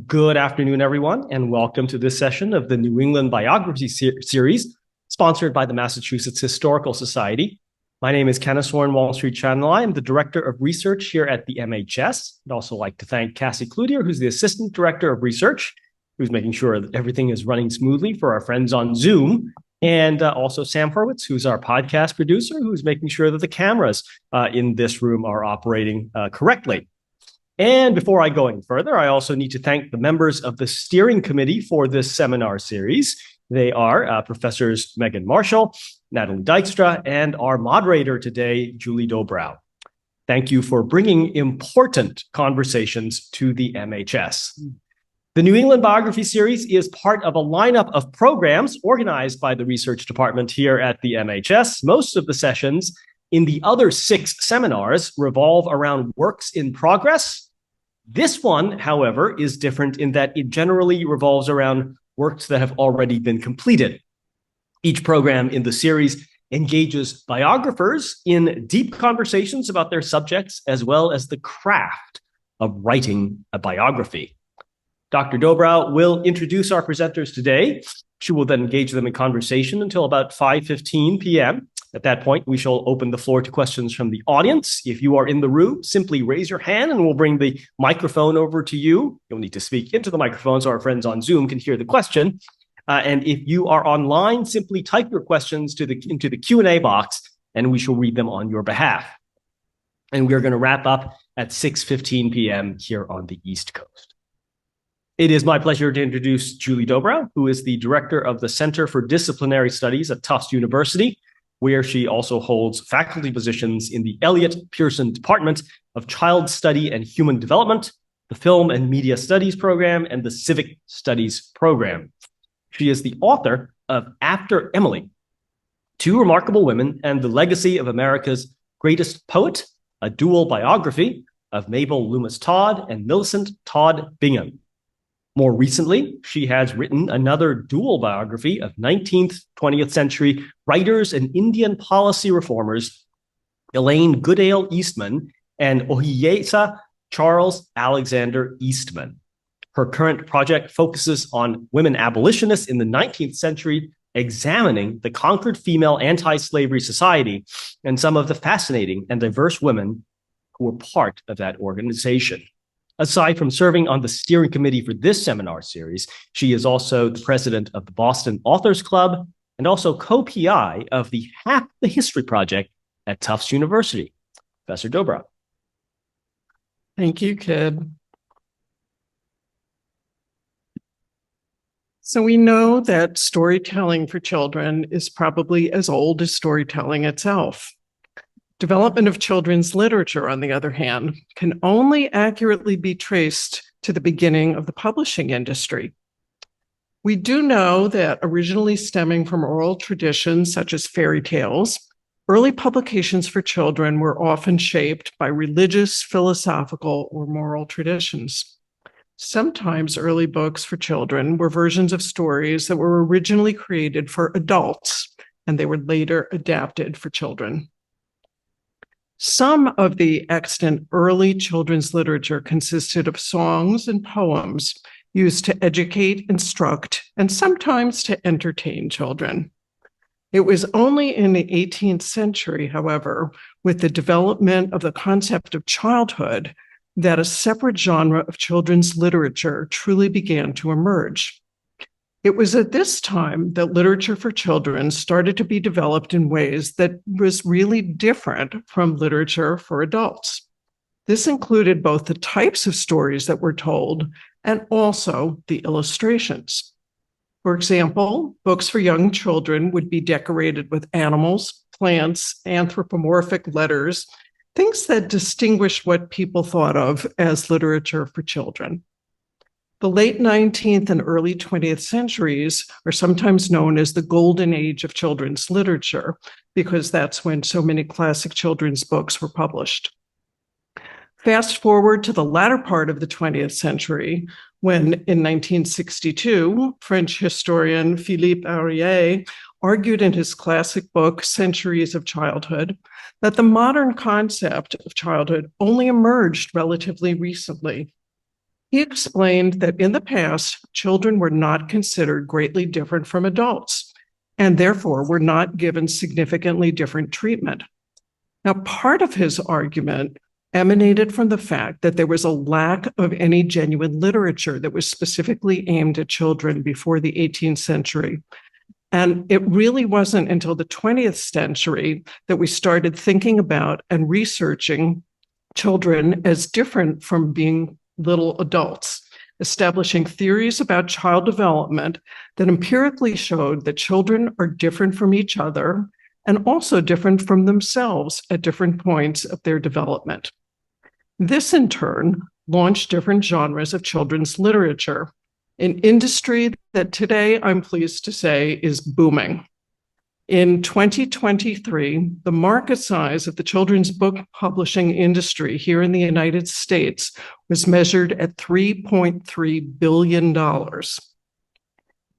Good afternoon, everyone, and welcome to this session of the New England Biography Series, sponsored by the Massachusetts Historical Society. My name is Kenneth Warren, Wall Street Channel. I am the Director of Research here at the MHS. I'd also like to thank Cassie Cloutier, who's the Assistant Director of Research, who's making sure that everything is running smoothly for our friends on Zoom, and also Sam Hurwitz, who's our podcast producer, who's making sure that the cameras in this room are operating correctly. And before I go any further, I also need to thank the members of the steering committee for this seminar series. They are Professors Megan Marshall, Natalie Dykstra, and our moderator today, Julie Dobrow. Thank you for bringing important conversations to the MHS. The New England Biography Series is part of a lineup of programs organized by the research department here at the MHS. Most of the sessions in the other 6 seminars revolve around works in progress. This one, however, is different in that it generally revolves around works that have already been completed. Each program in the series engages biographers in deep conversations about their subjects, as well as the craft of writing a biography. Dr. Dobrow will introduce our presenters today. She will then engage them in conversation until about 5:15 p.m. At that point, we shall open the floor to questions from the audience. If you are in the room, simply raise your hand and we'll bring the microphone over to you. You'll need to speak into the microphone so our friends on Zoom can hear the question. And if you are online, simply type your questions into the Q&A box and we shall read them on your behalf. And we're going to wrap up at 6:15 p.m. here on the East Coast. It is my pleasure to introduce Julie Dobrow, who is the director of the Center for Disciplinary Studies at Tufts University, where she also holds faculty positions in the Elliott Pearson Department of Child Study and Human Development, the Film and Media Studies program, and the Civic Studies program. She is the author of After Emily, Two Remarkable Women and the Legacy of America's Greatest Poet, a dual biography of Mabel Loomis Todd and Millicent Todd Bingham. More recently, she has written another dual biography of 19th, 20th century writers and Indian policy reformers, Elaine Goodale Eastman and Ohiyesa Charles Alexander Eastman. Her current project focuses on women abolitionists in the 19th century, examining the conquered female anti-slavery society and some of the fascinating and diverse women who were part of that organization. Aside from serving on the steering committee for this seminar series, she is also the president of the Boston Authors Club and also co-PI of the Half the History Project at Tufts University. Professor Dobrow. Thank you, Kid. So we know that storytelling for children is probably as old as storytelling itself. Development of children's literature, on the other hand, can only accurately be traced to the beginning of the publishing industry. We do know that originally stemming from oral traditions such as fairy tales, early publications for children were often shaped by religious, philosophical, or moral traditions. Sometimes early books for children were versions of stories that were originally created for adults, and they were later adapted for children. Some of the extant early children's literature consisted of songs and poems used to educate, instruct, and sometimes to entertain children. It was only in the 18th century, however, with the development of the concept of childhood, that a separate genre of children's literature truly began to emerge. It was at this time that literature for children started to be developed in ways that was really different from literature for adults. This included both the types of stories that were told and also the illustrations. For example, books for young children would be decorated with animals, plants, anthropomorphic letters, things that distinguished what people thought of as literature for children. The late 19th and early 20th centuries are sometimes known as the golden age of children's literature, because that's when so many classic children's books were published. Fast forward to the latter part of the 20th century, when in 1962, French historian Philippe Aurier argued in his classic book, Centuries of Childhood, that the modern concept of childhood only emerged relatively recently. He explained that in the past, children were not considered greatly different from adults, and therefore were not given significantly different treatment. Now, part of his argument emanated from the fact that there was a lack of any genuine literature that was specifically aimed at children before the 18th century. And it really wasn't until the 20th century that we started thinking about and researching children as different from being little adults, establishing theories about child development that empirically showed that children are different from each other and also different from themselves at different points of their development. This, in turn, launched different genres of children's literature, an industry that today, I'm pleased to say, is booming. In 2023, the market size of the children's book publishing industry here in the United States was measured at $3.3 billion.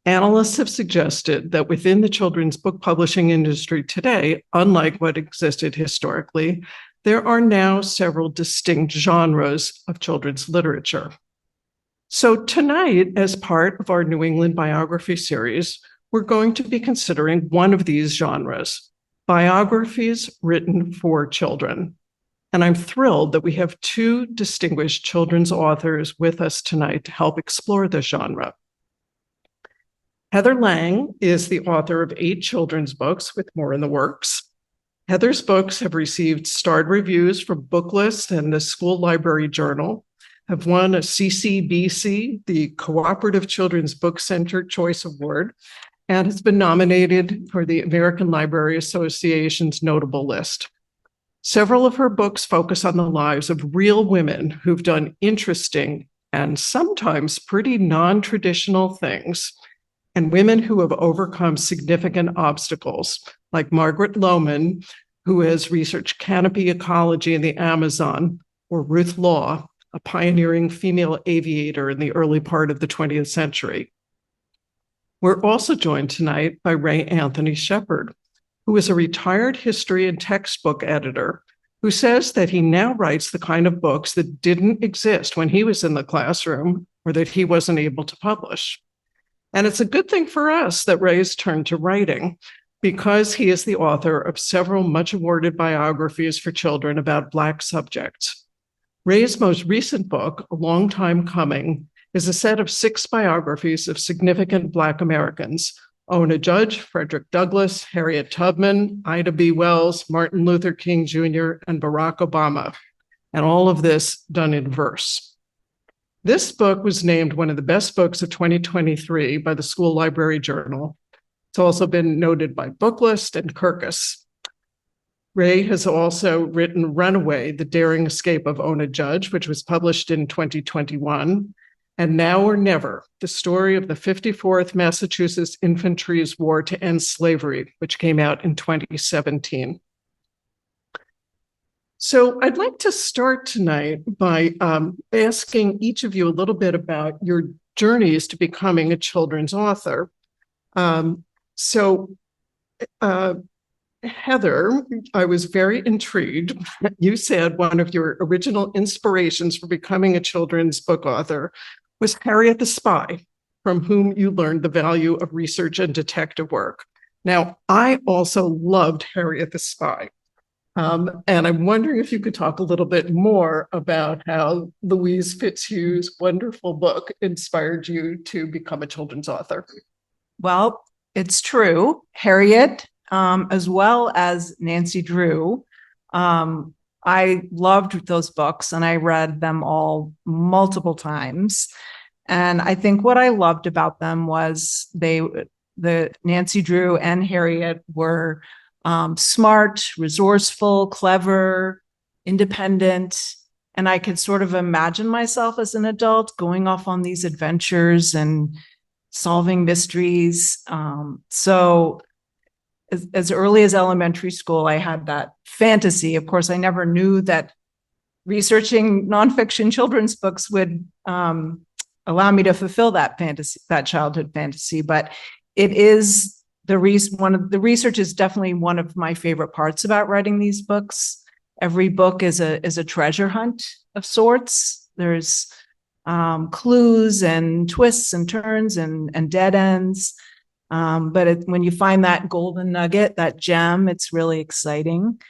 Analysts have suggested that within the children's book publishing industry today, unlike what existed historically, there are now several distinct genres of children's literature. So tonight, as part of our New England Biography Series, we're going to be considering one of these genres, biographies written for children. And I'm thrilled that we have two distinguished children's authors with us tonight to help explore this genre. Heather Lang is the author of 8 children's books, with more in the works. Heather's books have received starred reviews from Booklist and the School Library Journal, have won a CCBC, the Cooperative Children's Book Center Choice Award, and has been nominated for the American Library Association's notable list. Several of her books focus on the lives of real women who've done interesting and sometimes pretty non-traditional things, and women who have overcome significant obstacles, like Margaret Lohman, who has researched canopy ecology in the Amazon, or Ruth Law, a pioneering female aviator in the early part of the 20th century. We're also joined tonight by Ray Anthony Shepard, who is a retired history and textbook editor who says that he now writes the kind of books that didn't exist when he was in the classroom or that he wasn't able to publish. And it's a good thing for us that Ray's turned to writing, because he is the author of several much awarded biographies for children about Black subjects. Ray's most recent book, A Long Time Coming, is a set of 6 biographies of significant Black Americans: Ona Judge, Frederick Douglass, Harriet Tubman, Ida B. Wells, Martin Luther King Jr., and Barack Obama, and all of this done in verse. This book was named one of the best books of 2023 by the School Library Journal. It's also been noted by Booklist and Kirkus. Ray has also written Runaway, The Daring Escape of Ona Judge, which was published in 2021, and Now or Never, the story of the 54th Massachusetts Infantry's War to End Slavery, which came out in 2017. So I'd like to start tonight by asking each of you a little bit about your journeys to becoming a children's author. Heather, I was very intrigued. You said one of your original inspirations for becoming a children's book author was Harriet the Spy, from whom you learned the value of research and detective work. Now, I also loved Harriet the Spy. And I'm wondering if you could talk a little bit more about how Louise Fitzhugh's wonderful book inspired you to become a children's author. Well, it's true. Harriet, as well as Nancy Drew, I loved those books and I read them all multiple times. And I think what I loved about them was the Nancy Drew and Harriet were smart, resourceful, clever, independent. And I could sort of imagine myself as an adult going off on these adventures and solving mysteries. So as early as elementary school, I had that fantasy. Of course, I never knew that researching nonfiction children's books would allow me to fulfill that fantasy, that childhood fantasy. But it is the research is definitely one of my favorite parts about writing these books. Every book is a treasure hunt of sorts. There's clues and twists and turns and dead ends. But when you find that golden nugget, that gem, it's really exciting.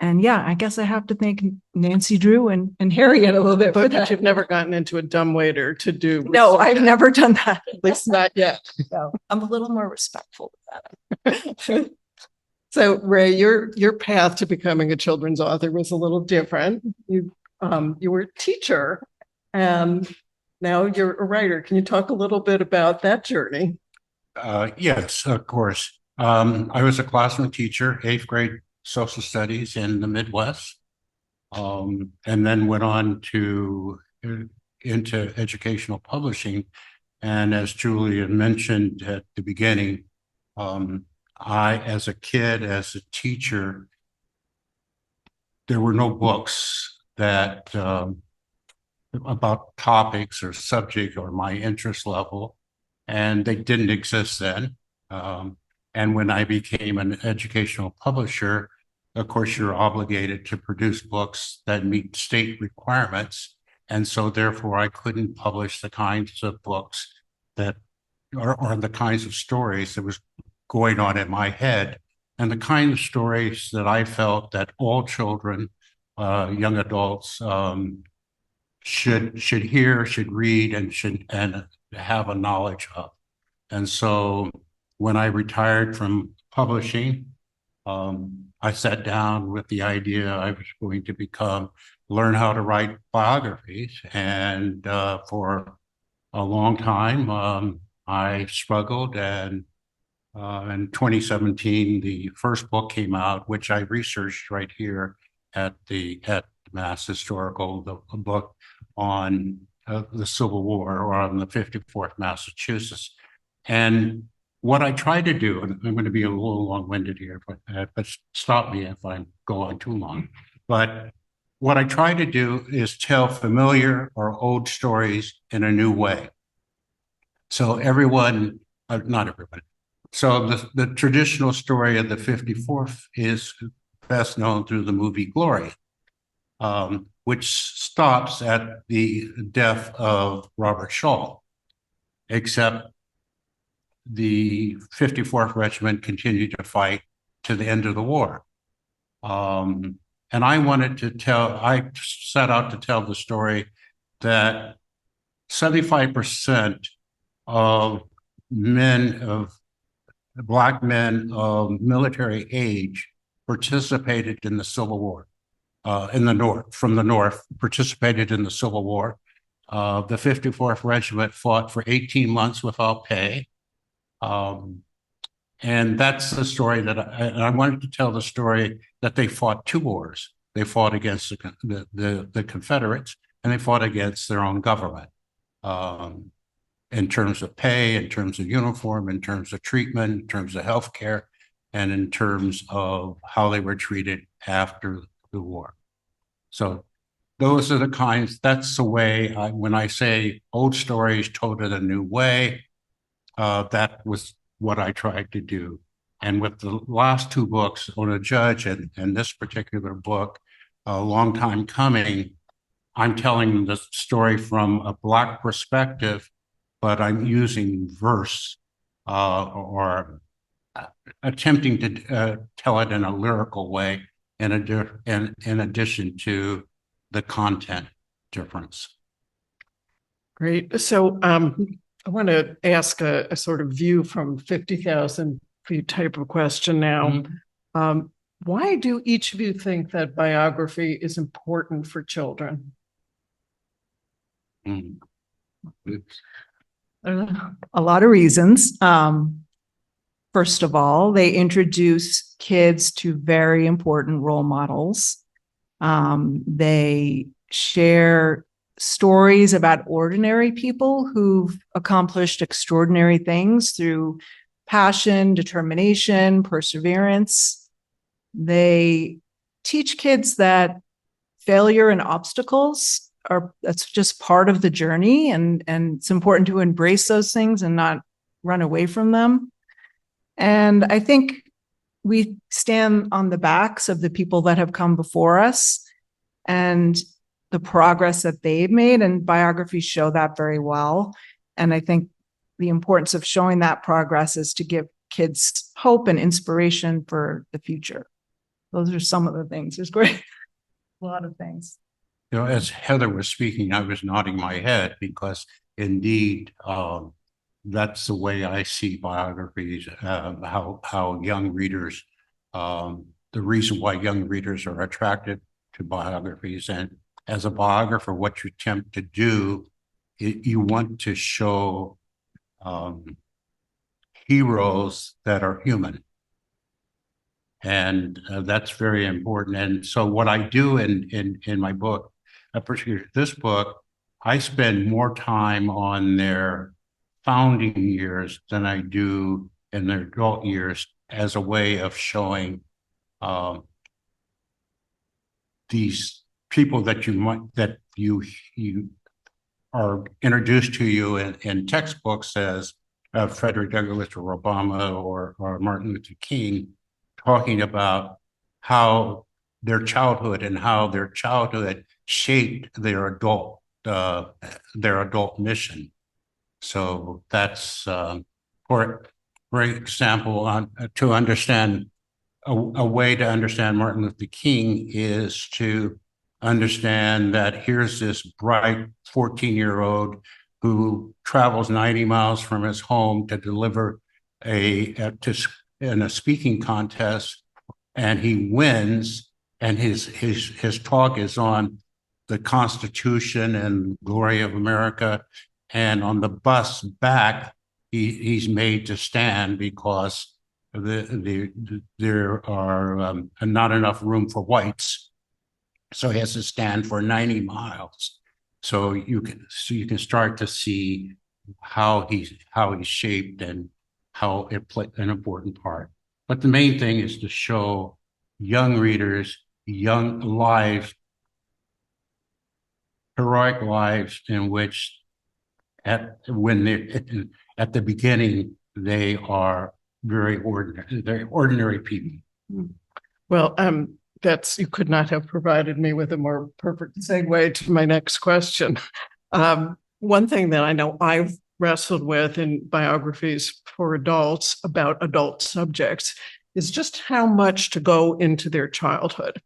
And yeah, I guess I have to thank Nancy Drew and Harriet a little bit for But that. you've never gotten into a dumbwaiter to do. No, I've never done that. At least not yet. So I'm a little more respectful of that. So Ray, your path to becoming a children's author was a little different. You were a teacher and now you're a writer. Can you talk a little bit about that journey? Yes, of course. I was a classroom teacher, 8th grade social studies in the Midwest, and then went on into educational publishing. And as Julia mentioned at the beginning, I, as a kid, as a teacher, there were no books that about topics or subject or my interest level, and they didn't exist then. And when I became an educational publisher, of course, you're obligated to produce books that meet state requirements. And so therefore, I couldn't publish the kinds of books that or the kinds of stories that was going on in my head, and the kind of stories that I felt that all children, young adults, should hear, should read, and have a knowledge of. And so when I retired from publishing, I sat down with the idea I was going to learn how to write biographies. And for a long time, I struggled. And in 2017, the first book came out, which I researched right here at Mass Historical, the book on the Civil War, or on the 54th Massachusetts. And what I try to do, and I'm going to be a little long-winded here, but stop me if I go on too long. But what I try to do is tell familiar or old stories in a new way. So everyone, not everybody. So the traditional story of the 54th is best known through the movie Glory, which stops at the death of Robert Shaw, except the 54th Regiment continued to fight to the end of the war. And I set out to tell the story that 75% of Black men of military age participated in the Civil War, in the North, from the North, participated in the Civil War. The 54th Regiment fought for 18 months without pay. And that's the story that I wanted to tell, the story that they fought two wars. They fought against the Confederates, and they fought against their own government, in terms of pay, in terms of uniform, in terms of treatment, in terms of healthcare, and in terms of how they were treated after the war. So those are the kinds, that's the way, when I say old stories told in a new way, that was what I tried to do. And with the last two books, On a Judge and this particular book, A Long Time Coming, I'm telling the story from a Black perspective, but I'm using verse or attempting to tell it in a lyrical way in addition to the content difference. Great. So I want to ask a sort of view from 50,000 feet type of question now. Mm-hmm. Why do each of you think that biography is important for children? A lot of reasons. First of all, they introduce kids to very important role models. They share stories about ordinary people who've accomplished extraordinary things through passion, determination, perseverance. They teach kids that failure and obstacles that's just part of the journey, and it's important to embrace those things and not run away from them. And I think we stand on the backs of the people that have come before us, and the progress that they've made, and biographies show that very well. And I think the importance of showing that progress is to give kids hope and inspiration for the future. Those are some of the things. There's a lot of things. You know, as Heather was speaking, I was nodding my head because indeed, that's the way I see biographies, how young readers, the reason why young readers are attracted to biographies. And as a biographer, what you attempt to do, you want to show heroes that are human. And that's very important. And so what I do in my book, particularly this book, I spend more time on their founding years than I do in their adult years as a way of showing these people that you are introduced to you in textbooks as Frederick Douglass or Obama or Martin Luther King, talking about how their childhood and how their childhood shaped their adult mission. So that's for example, to understand a way to understand Martin Luther King is to understand that here's this bright 14-year-old who travels 90 miles from his home to deliver in a speaking contest, and he wins, and his talk is on the Constitution and glory of America. And on the bus back, he's made to stand because there are not enough room for whites, so he has to stand for 90 miles. So you can start to see how he's shaped and how it played an important part. But the main thing is to show young readers, young lives, heroic lives in which at the beginning, they are very ordinary. They're ordinary people. Well, you could not have provided me with a more perfect segue to my next question. One thing that I know I've wrestled with in biographies for adults about adult subjects is just how much to go into their childhood.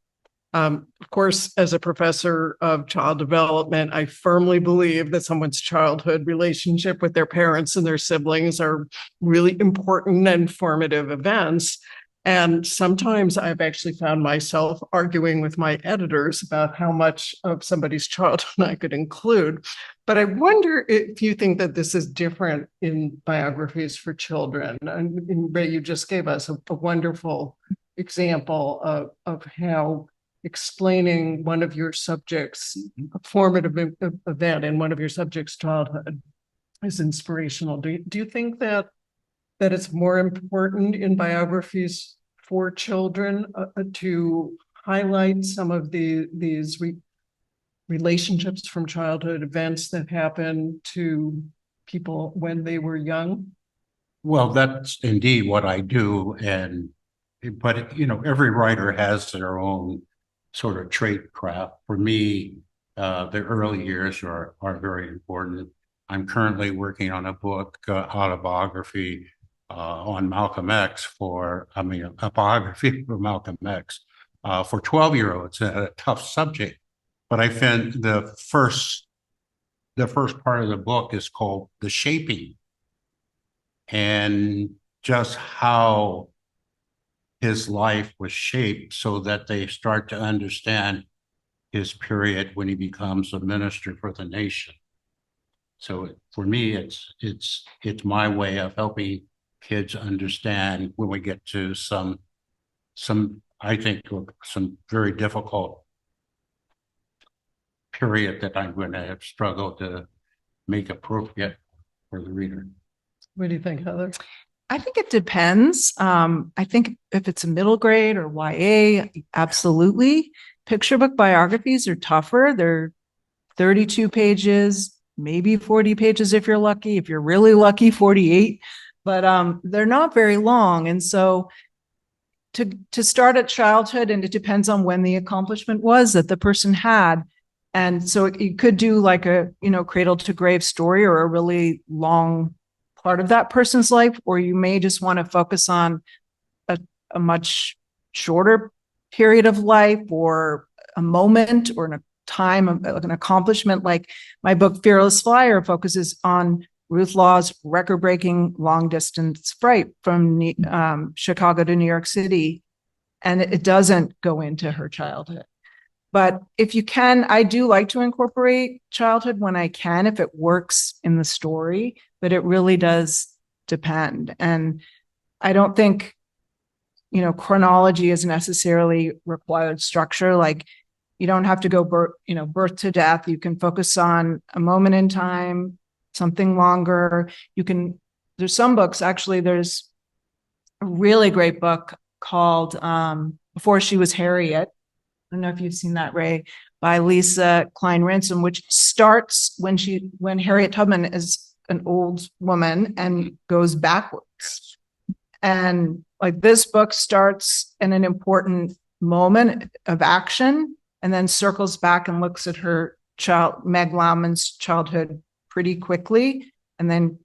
Of course, as a professor of child development, I firmly believe that someone's childhood relationship with their parents and their siblings are really important and formative events. And sometimes I've actually found myself arguing with my editors about how much of somebody's childhood I could include. But I wonder if you think that this is different in biographies for children. And Ray, you just gave us a wonderful example of how explaining one of your subjects, a formative event in one of your subjects' childhood, is inspirational. Do you think that it's more important in biographies for children to highlight some of these relationships from childhood events that happen to people when they were young? Well, that's indeed what I do, but every writer has their own sort of trait craft. For me, the early years are very important. I'm currently working on a book, autobiography on Malcolm X a biography for Malcolm X for 12-year-olds, a tough subject. But I find the first part of the book is called The Shaping, and just how his life was shaped so that they start to understand his period when he becomes a minister for the nation. So for me, it's my way of helping kids understand when we get to some I think some very difficult period that I'm going to have struggled to make appropriate for the reader. What do you think, Heather? I think it depends. I think if it's a middle grade or YA, absolutely. Picture book biographies are tougher. They're 32 pages, maybe 40 pages if you're lucky. If you're really lucky, 48. But they're not very long. And so to start at childhood, and it depends on when the accomplishment was that the person had, And so you could do like a, cradle to grave story or a really long part of that person's life, or you may just want to focus on a much shorter period of life or a moment or a time of an accomplishment. Like my book, Fearless Flyer, focuses on Ruth Law's record-breaking long-distance flight from Chicago to New York City, and it doesn't go into her childhood. But if you can, I do like to incorporate childhood when I can, if it works in the story, but it really does depend. And I don't think, chronology is necessarily required structure. Like you don't have to go birth to death. You can focus on a moment in time, something longer. There's some books, actually, there's a really great book called Before She Was Harriet. I don't know if you've seen that, Ray, by Lisa Klein Ransom, which starts when Harriet Tubman is an old woman and goes backwards. And like this book starts in an important moment of action and then circles back and looks at her Meg Lauman's childhood pretty quickly. And then,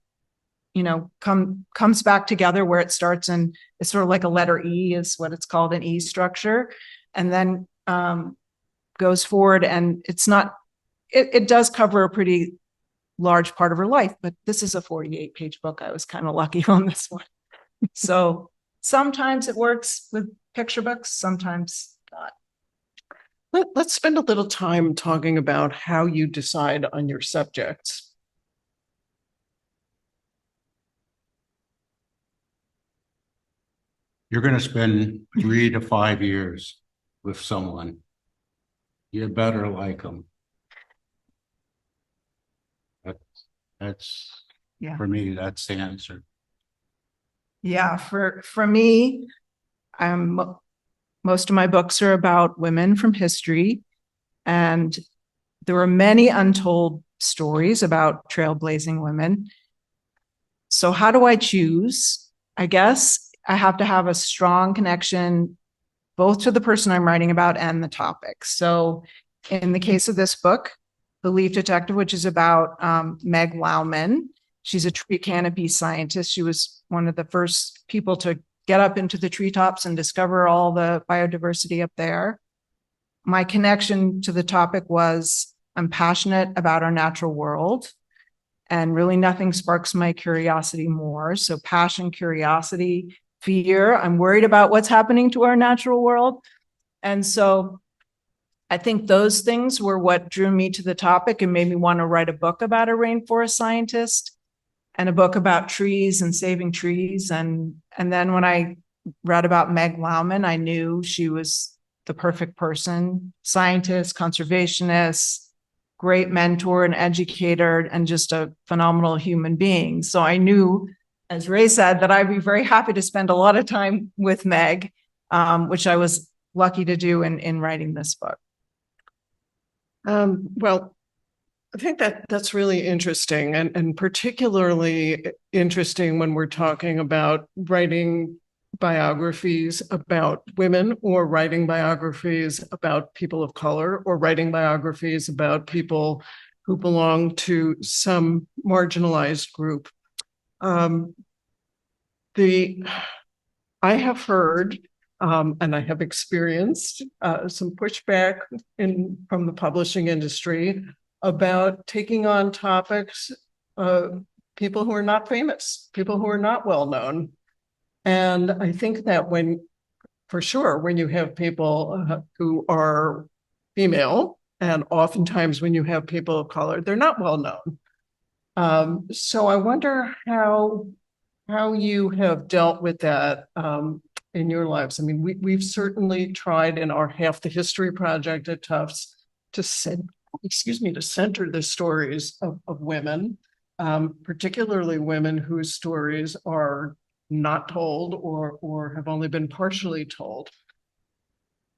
comes back together where it starts, and it's sort of like a letter E is what it's called, an E structure. And then goes forward, and it does cover a pretty large part of her life, but this is a 48-page book. I was kind of lucky on this one. So sometimes it works with picture books, sometimes not. Let's spend a little time talking about how you decide on your subjects. You're going to spend 3 to 5 years with someone. You better like them. That's Yeah. For me, that's the answer. Yeah, for me, most of my books are about women from history, and there are many untold stories about trailblazing women. So how do I choose? I guess I have to have a strong connection both to the person I'm writing about and the topic. So in the case of this book, The Leaf Detective, which is about Meg Lauman, she's a tree canopy scientist. She was one of the first people to get up into the treetops and discover all the biodiversity up there. My connection to the topic was I'm passionate about our natural world, and really nothing sparks my curiosity more. So passion, curiosity, fear. I'm worried about what's happening to our natural world. And so I think those things were what drew me to the topic and made me want to write a book about a rainforest scientist and a book about trees and saving trees. And then when I read about Meg Lauman, I knew she was the perfect person, scientist, conservationist, great mentor and educator, and just a phenomenal human being. So I knew, as Ray said, that I'd be very happy to spend a lot of time with Meg, which I was lucky to do in writing this book. Well, I think that's really interesting, and particularly interesting when we're talking about writing biographies about women, or writing biographies about people of color, or writing biographies about people who belong to some marginalized group. I have heard and I have experienced some pushback from the publishing industry about taking on topics, people who are not famous, people who are not well known. And I think that for sure, when you have people who are female, and oftentimes when you have people of color, they're not well known. So I wonder how you have dealt with that in your lives. I mean, we've certainly tried in our Half the History project at Tufts to center the stories of women, particularly women whose stories are not told or have only been partially told.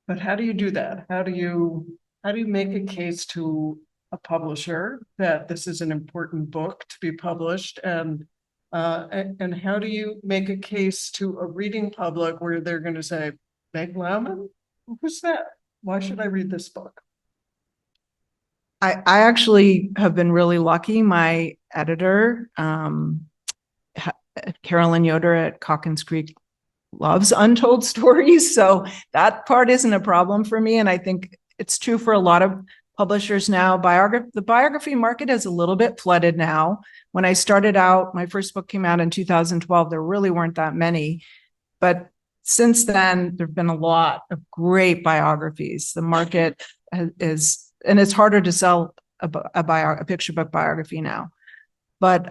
But how do you do that? How do you make a case to a publisher that this is an important book to be published, and how do you make a case to a reading public where they're going to say, Meg Lauman? Who's that? Why should I read this book? I actually have been really lucky. My editor, Carolyn Yoder at Calkins Creek, loves untold stories. So that part isn't a problem for me. And I think it's true for a lot of publishers now. The biography market is a little bit flooded now. When I started out, my first book came out in 2012. There really weren't that many. But since then, there have been a lot of great biographies. The market is, and it's harder to sell a picture book biography now. But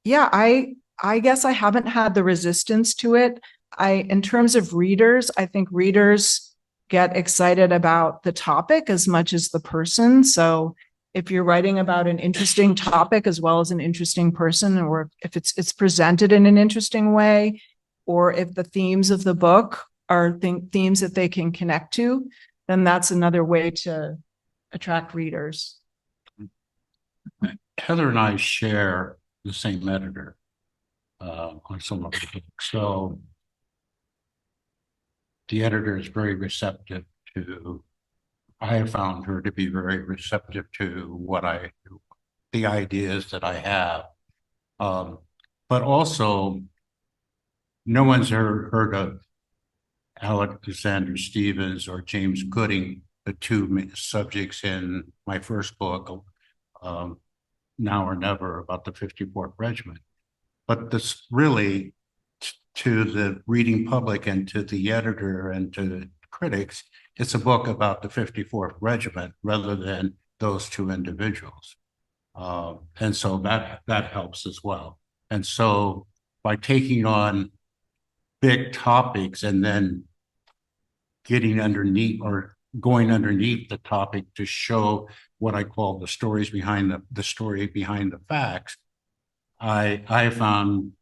yeah, I guess I haven't had the resistance to it. In terms of readers, I think readers get excited about the topic as much as the person. So if you're writing about an interesting topic as well as an interesting person, or if it's presented in an interesting way, or if the themes of the book are themes that they can connect to, then that's another way to attract readers. Heather and I share the same editor on some of the books. So the editor is very receptive to, I have found her to be very receptive to the ideas that I have. But also, no one's heard of Alexander Stevens or James Gooding, the two subjects in my first book, Now or Never, about the 54th Regiment. But this really, to the reading public and to the editor and to the critics, it's a book about the 54th Regiment rather than those two individuals. And so that helps as well. And so by taking on big topics and then getting underneath or going underneath the topic to show what I call the stories behind the story behind the facts, I found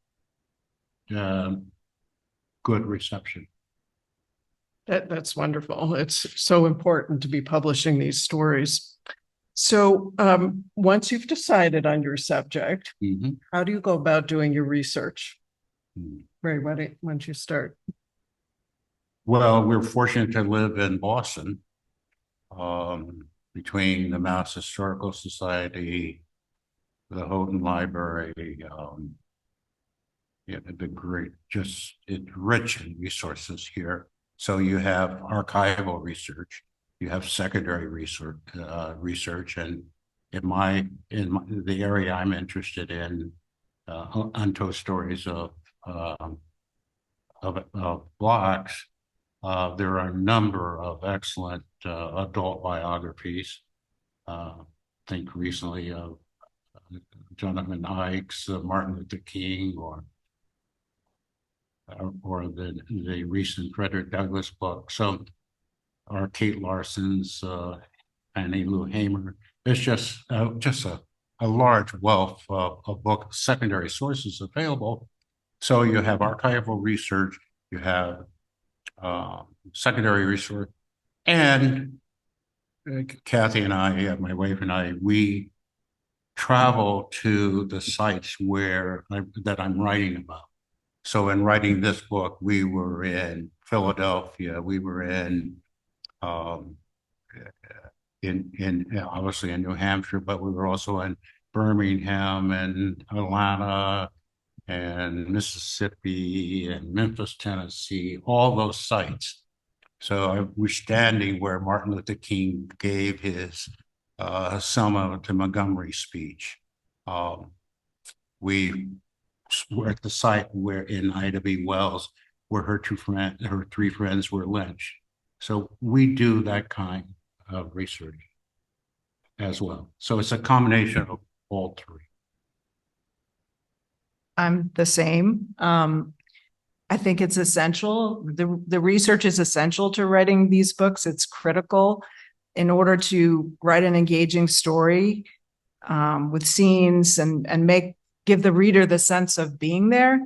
good reception. That's wonderful. It's so important to be publishing these stories. So once you've decided on your subject, how do you go about doing your research? Ray, why don't you start? Well, we're fortunate to live in Boston, between the Mass Historical Society, the Houghton Library, the great, it's rich in resources here. So you have archival research, you have secondary research, and in the area I'm interested in, untold stories of Blacks. There are a number of excellent adult biographies. Think recently of Jonathan Ickes, Martin Luther King, or the recent Frederick Douglass book. So, or Kate Larson's Annie Lou Hamer. There's just a large wealth of book secondary sources available. So you have archival research, you have secondary research, and Kathy and I, my wife and I, we travel to the sites that I'm writing about. So in writing this book, we were in Philadelphia, we were in obviously in New Hampshire, but we were also in Birmingham and Atlanta and Mississippi and Memphis, Tennessee, all those sites. So we're standing where Martin Luther King gave his Selma to Montgomery speech. We were at the site where in Ida B. Wells, where her three friends were lynched. So we do that kind of research as well. So it's a combination of all three. I'm the same. I think it's essential. The research is essential to writing these books. It's critical in order to write an engaging story with scenes and give the reader the sense of being there.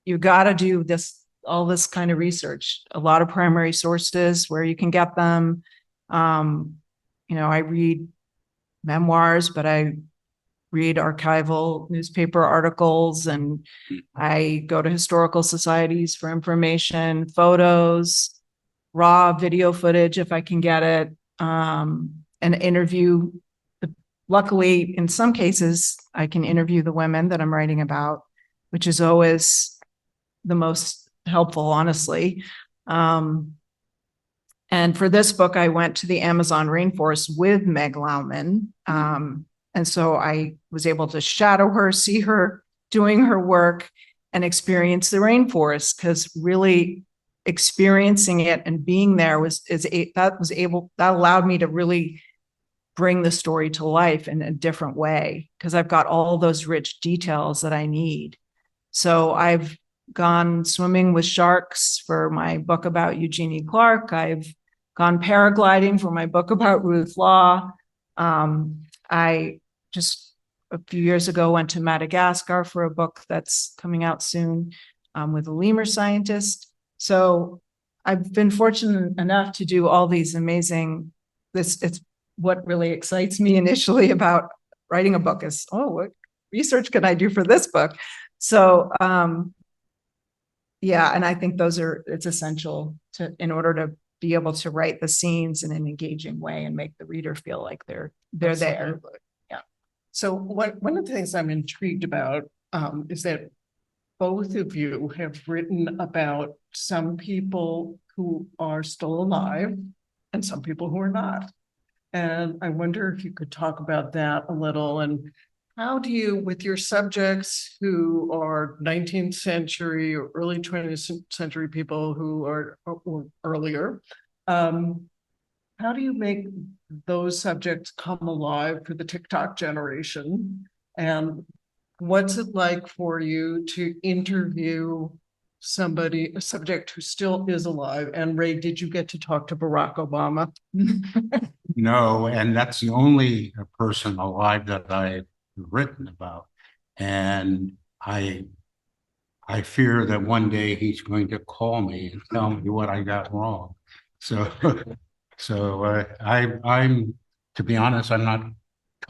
You got to do all this kind of research, a lot of primary sources where you can get them. I read memoirs, but I read archival newspaper articles, and I go to historical societies for information, photos, raw video footage if I can get it. and interview luckily, in some cases, I can interview the women that I'm writing about, which is always the most helpful, honestly. And for this book, I went to the Amazon rainforest with Meg Lauman. And so I was able to shadow her, see her doing her work, and experience the rainforest, because really experiencing it and being there that allowed me to really bring the story to life in a different way, because I've got all those rich details that I need. So I've gone swimming with sharks for my book about Eugenie Clark. I've gone paragliding for my book about Ruth Law. I just a few years ago went to Madagascar for a book that's coming out soon with a lemur scientist. So I've been fortunate enough to do all these amazing, it's what really excites me initially about writing a book is, what research can I do for this book? So, yeah, and I think it's essential in order to be able to write the scenes in an engaging way and make the reader feel like they're there. Yeah. So one of the things I'm intrigued about is that both of you have written about some people who are still alive and some people who are not. And I wonder if you could talk about that a little. And how do you, with your subjects who are 19th century or early 20th century people who are or earlier, how do you make those subjects come alive for the TikTok generation? And what's it like for you to interview a subject who still is alive? And Ray, did you get to talk to Barack Obama? No, and that's the only person alive that I've written about. And I fear that one day he's going to call me and tell me what I got wrong. So, I'm, to be honest, I'm not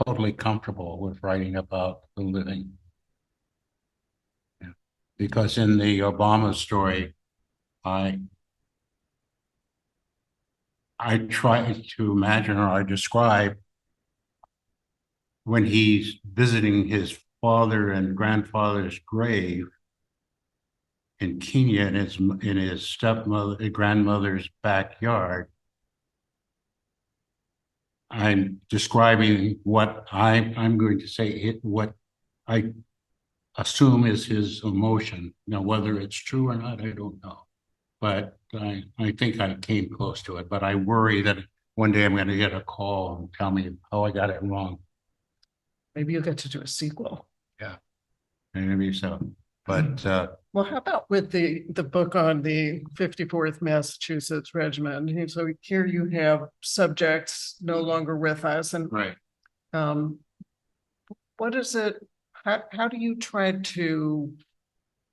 totally comfortable with writing about the living. Yeah. Because in the Obama story, I try to imagine, or I describe, when he's visiting his father and grandfather's grave in Kenya in his grandmother's backyard. I'm describing what I'm going to say, what I assume is his emotion. Now, whether it's true or not, I don't know. But I think I came close to it. But I worry that one day I'm going to get a call and tell me how I got it wrong. Maybe you'll get to do a sequel. Yeah, maybe so. But well, how about with the book on the 54th Massachusetts Regiment? So here you have subjects no longer with us, and right. What is it? How do you try to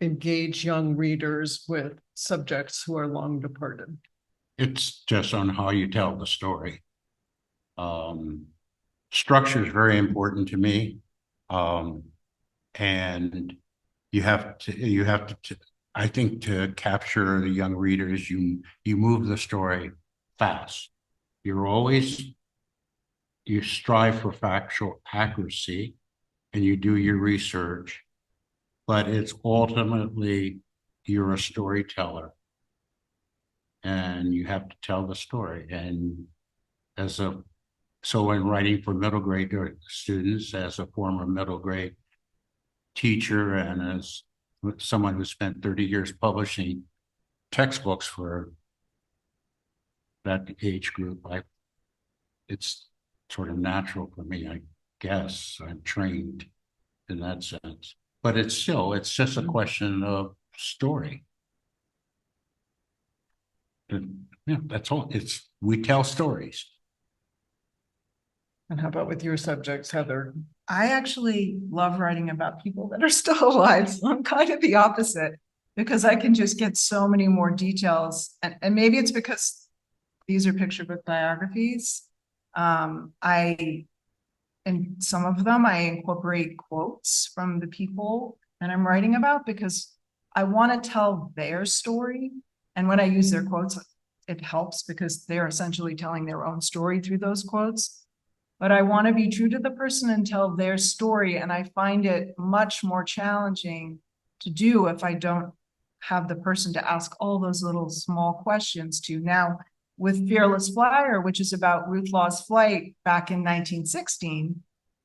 engage young readers with subjects who are long departed? It's just on how you tell the story. Structure is very important to me, and you have to. I think to capture the young readers, you move the story fast. You strive for factual accuracy, and you do your research, but it's ultimately you're a storyteller, and you have to tell the story. And so in writing for middle grade students, as a former middle grade teacher and as someone who spent 30 years publishing textbooks for that age group, it's sort of natural for me, I guess. I'm trained in that sense. But it's just a question of story. And, yeah, that's all. We tell stories. And how about with your subjects, Heather? I actually love writing about people that are still alive. So I'm kind of the opposite, because I can just get so many more details. And maybe it's because these are picture book biographies. In some of them, I incorporate quotes from the people that I'm writing about, because I want to tell their story. And when I use their quotes, it helps because they're essentially telling their own story through those quotes. But I want to be true to the person and tell their story. And I find it much more challenging to do if I don't have the person to ask all those little small questions to. Now, with Fearless Flyer, which is about Ruth Law's flight back in 1916,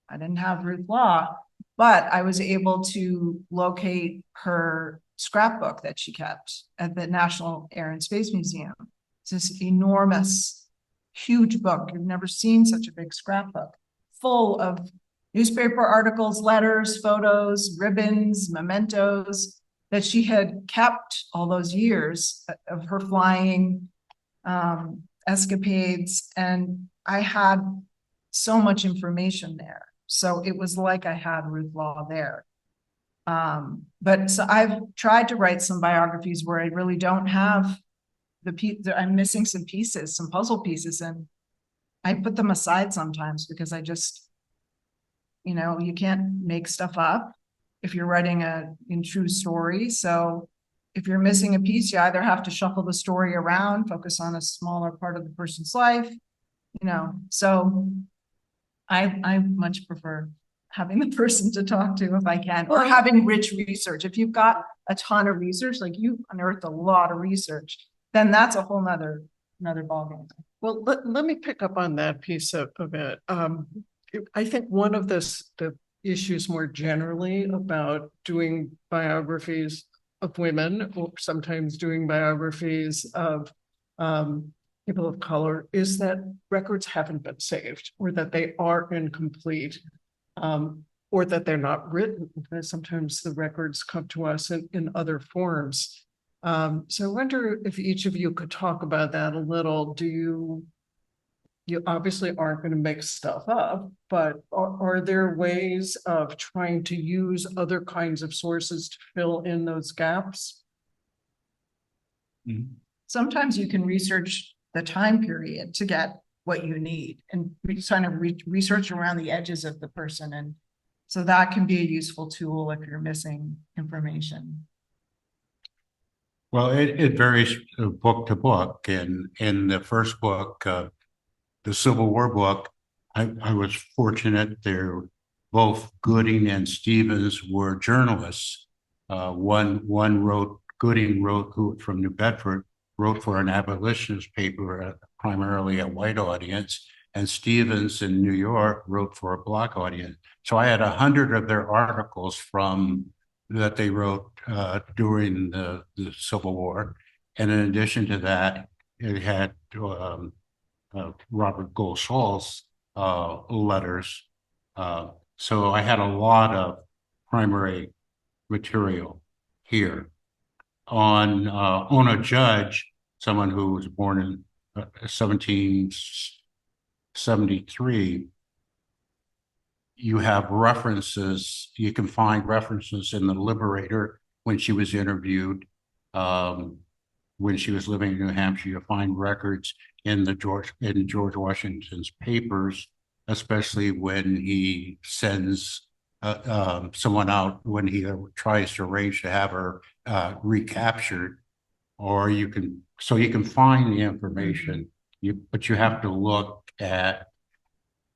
I didn't have Ruth Law, but I was able to locate her scrapbook that she kept at the National Air and Space Museum. It's this enormous, huge book. You've never seen such a big scrapbook, full of newspaper articles, letters, photos, ribbons, mementos that she had kept all those years of her flying escapades. And I had so much information there. So it was like I had Ruth Law there. But so I've tried to write some biographies where I really don't have I'm missing some pieces, some puzzle pieces, and I put them aside sometimes because I just, you can't make stuff up if you're writing in true story. So if you're missing a piece, you either have to shuffle the story around, focus on a smaller part of the person's life, so I much prefer having the person to talk to if I can, or having rich research. If you've got a ton of research, like you unearthed a lot of research, then that's a whole another ballgame. Well, let me pick up on that piece of it. I think one of the issues more generally about doing biographies of women, or sometimes doing biographies of people of color, is that records haven't been saved, or that they are incomplete, or that they're not written. Sometimes the records come to us in other forms. So I wonder if each of you could talk about that a little. You obviously aren't going to make stuff up, but are there ways of trying to use other kinds of sources to fill in those gaps? Sometimes you can research the time period to get what you need and kind of research around the edges of the person. And so that can be a useful tool if you're missing information. Well, it varies book to book. And in the first book, the Civil War book, I was fortunate. Both Gooding and Stevens were journalists. Gooding wrote, who from New Bedford, wrote for an abolitionist paper, primarily a white audience, and Stevens in New York wrote for a black audience. So I had 100 of their articles that they wrote during the Civil War. And in addition to that, it had Robert Gould Schall's letters. So I had a lot of primary material here. On Ona Judge, someone who was born in 1773, you have references. You can find references in the Liberator when she was interviewed, when she was living in New Hampshire. You find records in George Washington's papers, especially when he sends someone out, when he tries to arrange to have her recaptured, or you can find the information. But you have to look at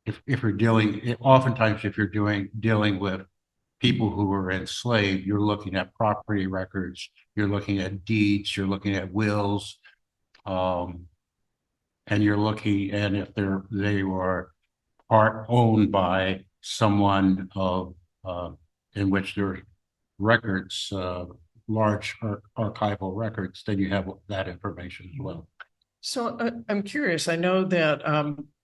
if you're dealing with people who were enslaved, you're looking at property records, you're looking at deeds, you're looking at wills, and you're looking at if they were owned by someone in which there are records, large archival records, then you have that information as well. So I'm curious. I know that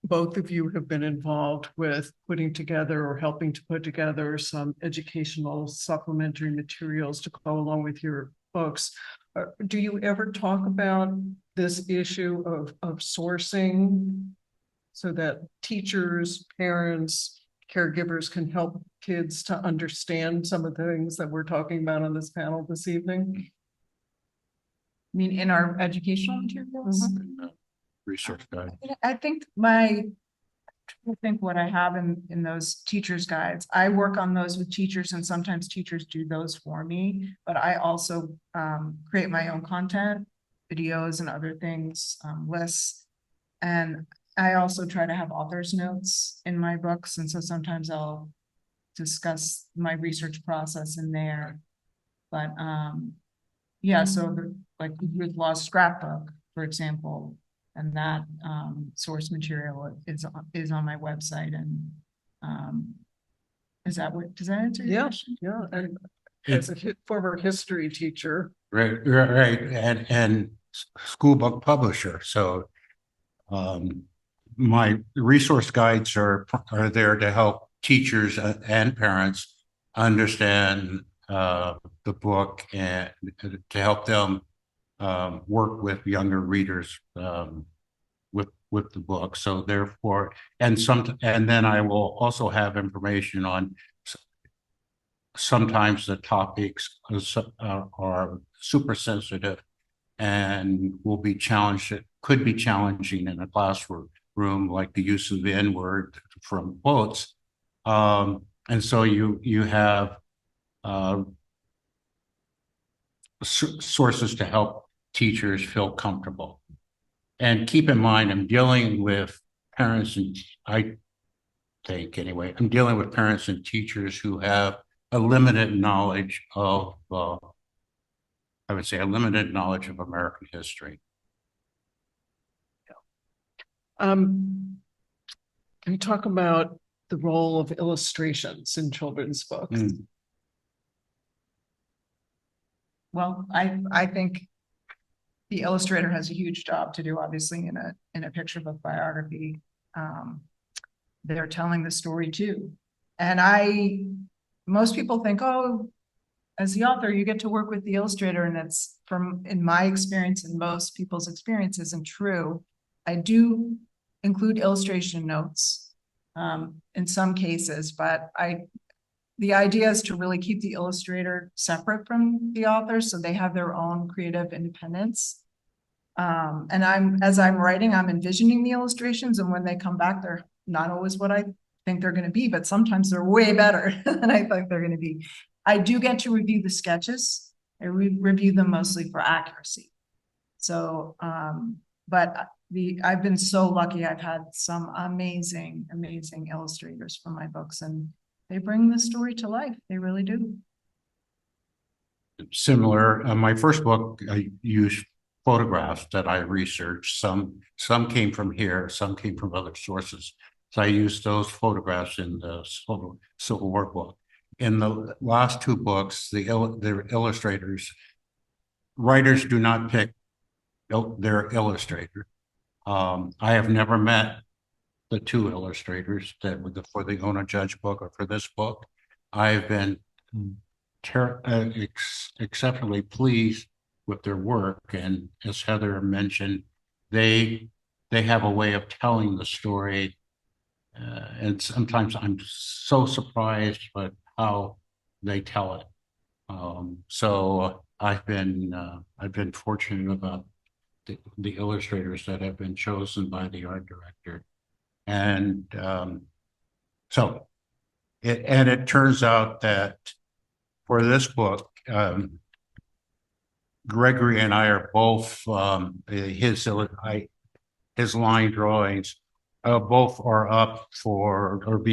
both of you have been involved with putting together or helping to put together some educational supplementary materials to go along with your books. Do you ever talk about this issue of sourcing so that teachers, parents, caregivers can help kids to understand some of the things that we're talking about on this panel this evening? I mean, in our educational materials? Research guide. I think what I have in those teachers' guides, I work on those with teachers, and sometimes teachers do those for me, but I also create my own content videos and other things, lists. And I also try to have author's notes in my books. And so sometimes I'll discuss my research process in there. But yeah, so like with Lost Scrapbook, for example, and that source material is on my website. And is that what, does that answer your question? Yeah. And as a former history teacher. Right. And school book publisher. So my resource guides are there to help teachers and parents understand the book and to help them work with younger readers with the book. So therefore, and then I will also have information on sometimes the topics are super sensitive and will be challenged. It could be challenging in a classroom, like the use of the N-word from quotes. And so you have sources to help teachers feel comfortable. And keep in mind, I'm dealing with parents, and I think anyway, I'm dealing with parents and teachers who have a limited knowledge of, I would say, a limited knowledge of American history. Can you talk about the role of illustrations in children's books? Well, I think the illustrator has a huge job to do, obviously, in a picture book biography. They're telling the story too. And most people think, oh, as the author, you get to work with the illustrator, and it's in my experience and most people's experience isn't true. I do include illustration notes in some cases, but the idea is to really keep the illustrator separate from the author so they have their own creative independence. And as I'm writing, I'm envisioning the illustrations, and when they come back, they're not always what I think they're going to be, but sometimes they're way better than I think they're going to be. I do get to review the sketches. I review them mostly for accuracy. So, but I've been so lucky. I've had some amazing, amazing illustrators for my books, and they bring the story to life. They really do. Similar, my first book, I used photographs that I researched. Some came from here, some came from other sources. So I used those photographs in the Civil War book. In the last two books, the illustrators, writers do not pick their illustrator. I have never met the two illustrators that for the Ona Judge book or for this book. I've been exceptionally pleased with their work, and as Heather mentioned, they have a way of telling the story, and sometimes I'm so surprised by how they tell it. So I've been fortunate about the illustrators that have been chosen by the art director, and so it turns out that for this book, Gregory and I are both his line drawings both are up for or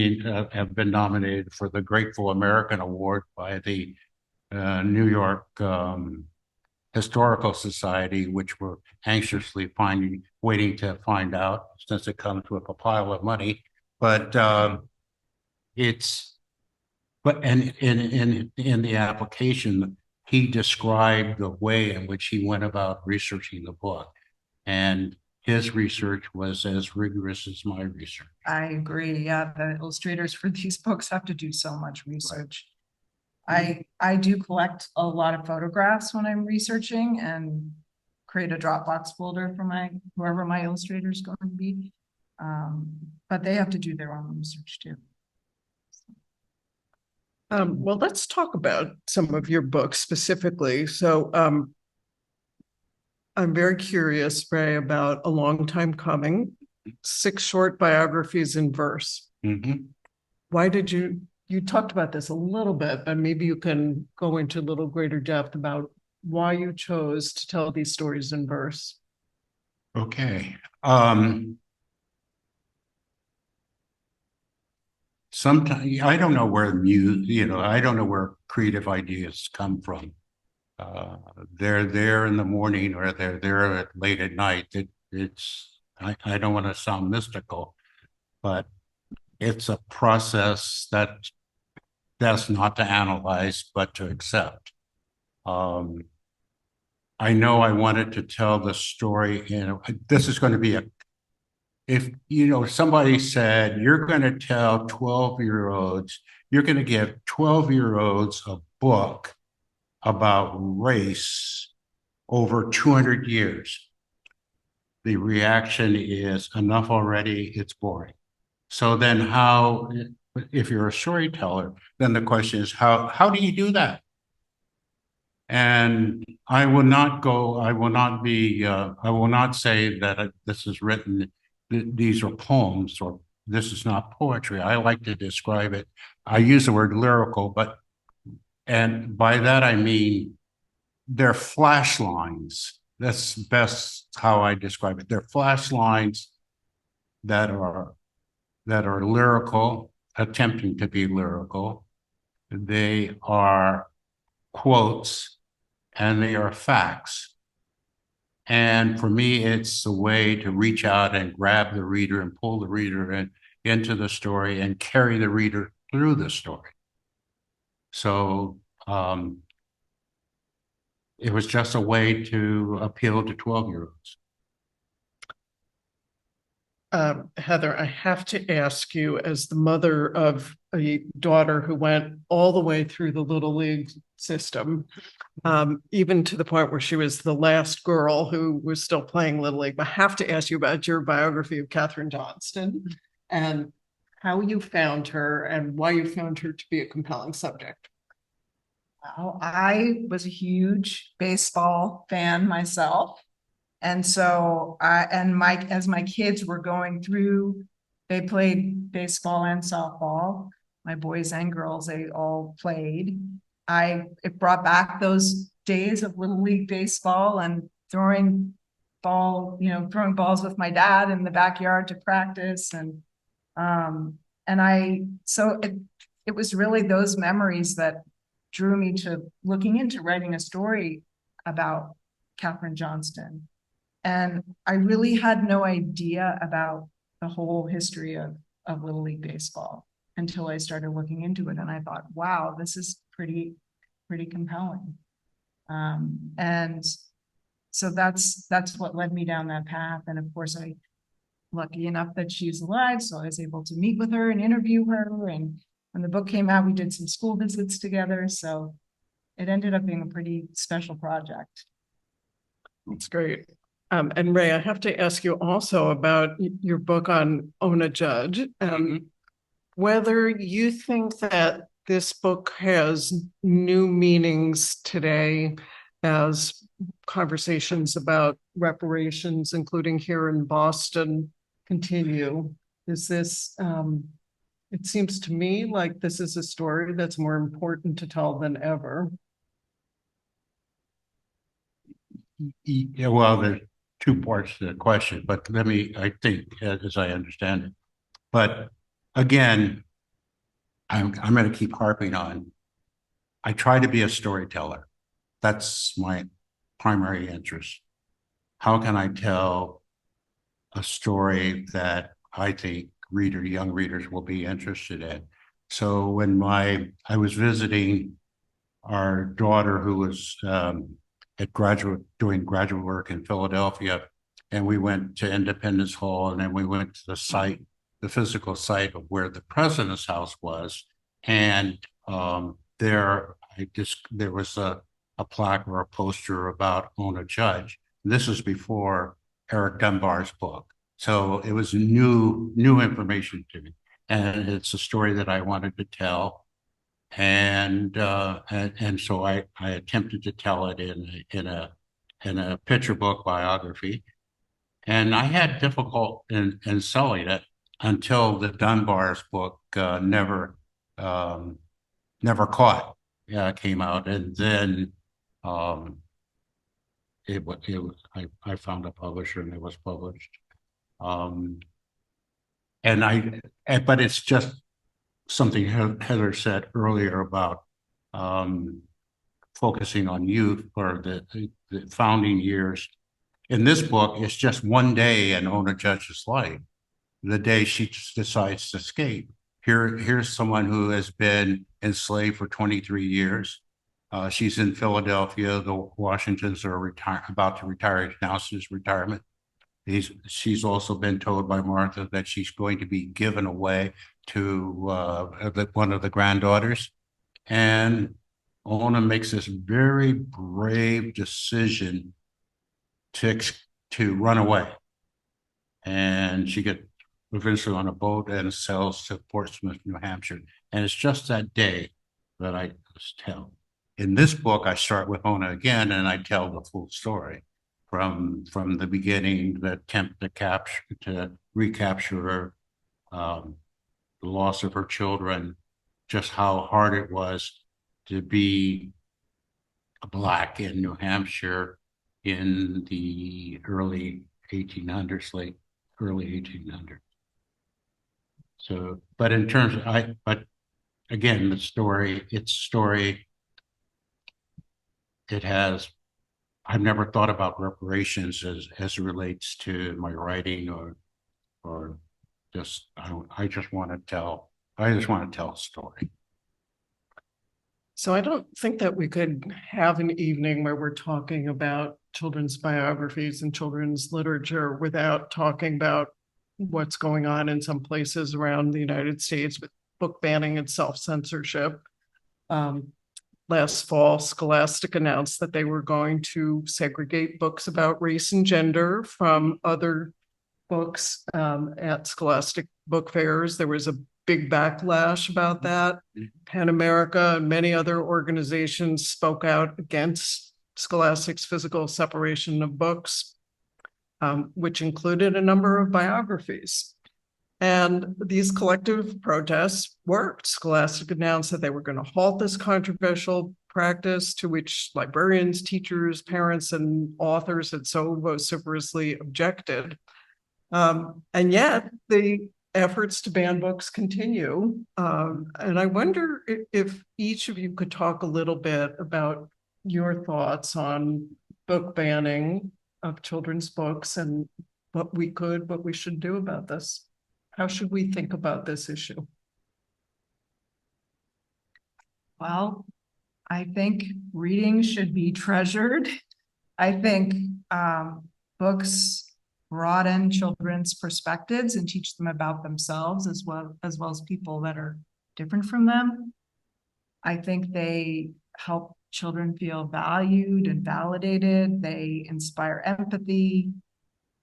have been nominated for the Grateful American Award by the New York Historical Society, which we're anxiously waiting to find out since it comes with a pile of money. But in the application, he described the way in which he went about researching the book, and his research was as rigorous as my research. I agree. Yeah, the illustrators for these books have to do so much research. Right. I do collect a lot of photographs when I'm researching and create a Dropbox folder for whoever my illustrator is going to be. But they have to do their own research too. Well, let's talk about some of your books specifically. So I'm very curious, Ray, about A Long Time Coming, 6 short biographies in verse. Mm-hmm. Why did you talked about this a little bit, but maybe you can go into a little greater depth about why you chose to tell these stories in verse. Okay. Sometimes I don't know where I don't know where creative ideas come from. They're there in the morning or they're there late at night. I don't want to sound mystical, but it's a process that's best not to analyze, but to accept. I know I wanted to tell the story this is going to be if somebody said, you're going to tell 12-year-olds, you're going to give 12-year-olds a book about race over 200 years. The reaction is enough already, it's boring. So then if you're a storyteller, then the question is, how do you do that? And I will not say that this is written, these are poems, or this is not poetry. I like to describe it. I use the word lyrical, and by that I mean they're flash lines. That's best how I describe it. They're flash lines that are lyrical, attempting to be lyrical. They are quotes and they are facts. And for me, it's a way to reach out and grab the reader and pull the reader into the story and carry the reader through the story. So it was just a way to appeal to 12-year-olds. Heather, I have to ask you, as the mother of a daughter who went all the way through the Little League system, even to the point where she was the last girl who was still playing Little League, I have to ask you about your biography of Katherine Johnston and how you found her and why you found her to be a compelling subject. Well, I was a huge baseball fan myself. And so as my kids were going through, they played baseball and softball. My boys and girls, they all played. It brought back those days of Little League baseball and throwing balls with my dad in the backyard to practice. So it was really those memories that drew me to looking into writing a story about Katherine Johnston. And I really had no idea about the whole history of Little League baseball until I started looking into it. And I thought, wow, this is pretty compelling. And so that's what led me down that path. And of course, I'm lucky enough that she's alive. So I was able to meet with her and interview her. And when the book came out, we did some school visits together. So it ended up being a pretty special project. That's great. And Ray, I have to ask you also about your book on Ona Judge, whether you think that this book has new meanings today as conversations about reparations, including here in Boston, continue. Is this, it seems to me like this is a story that's more important to tell than ever. Yeah, well, there's two parts to the question, but I think, as I understand it. But again, I'm going to keep harping on, I try to be a storyteller. That's my primary interest. How can I tell a story that I think young readers will be interested in? So when I was visiting our daughter who was doing graduate work in Philadelphia, and we went to Independence Hall, and then we went to the physical site of where the president's house was, and there was a plaque or a poster about Ona Judge. This was before Eric Dunbar's book, so it was new information to me, and it's a story that I wanted to tell. And so I attempted to tell it in a picture book biography, and I had difficult in selling it until the Dunbar's book never came out, and then I found a publisher and it was published. But it's just something Heather said earlier about focusing on youth or the founding years. In this book, it's just one day in Ona Judge's life, the day she decides to escape. Here's someone who has been enslaved for 23 years. She's in Philadelphia. The Washingtons are about to retire, announces retirement. She's also been told by Martha that she's going to be given away to one of the granddaughters. And Ona makes this very brave decision to run away. And she gets eventually on a boat and sails to Portsmouth, New Hampshire. And it's just that day that I tell. In this book, I start with Ona again, and I tell the full story from the beginning, the attempt to recapture her, the loss of her children, just how hard it was to be Black in New Hampshire in the early 1800s, early 1800s. So, but in terms of, but again, it has, I've never thought about reparations as it relates to my writing or just, I just want to tell a story. So I don't think that we could have an evening where we're talking about children's biographies and children's literature without talking about what's going on in some places around the United States with book banning and self-censorship. Last fall, Scholastic announced that they were going to segregate books about race and gender from other books at Scholastic book fairs. There was a big backlash about that. PEN America and many other organizations spoke out against Scholastic's physical separation of books, which included a number of biographies. And these collective protests worked. Scholastic announced that they were going to halt this controversial practice, to which librarians, teachers, parents, and authors had so vociferously objected. And yet the efforts to ban books continue. And I wonder if each of you could talk a little bit about your thoughts on book banning of children's books and what we should do about this. How should we think about this issue? Well, I think reading should be treasured. I think books broaden children's perspectives and teach them about themselves as well as people that are different from them. I think they help children feel valued and validated. They inspire empathy.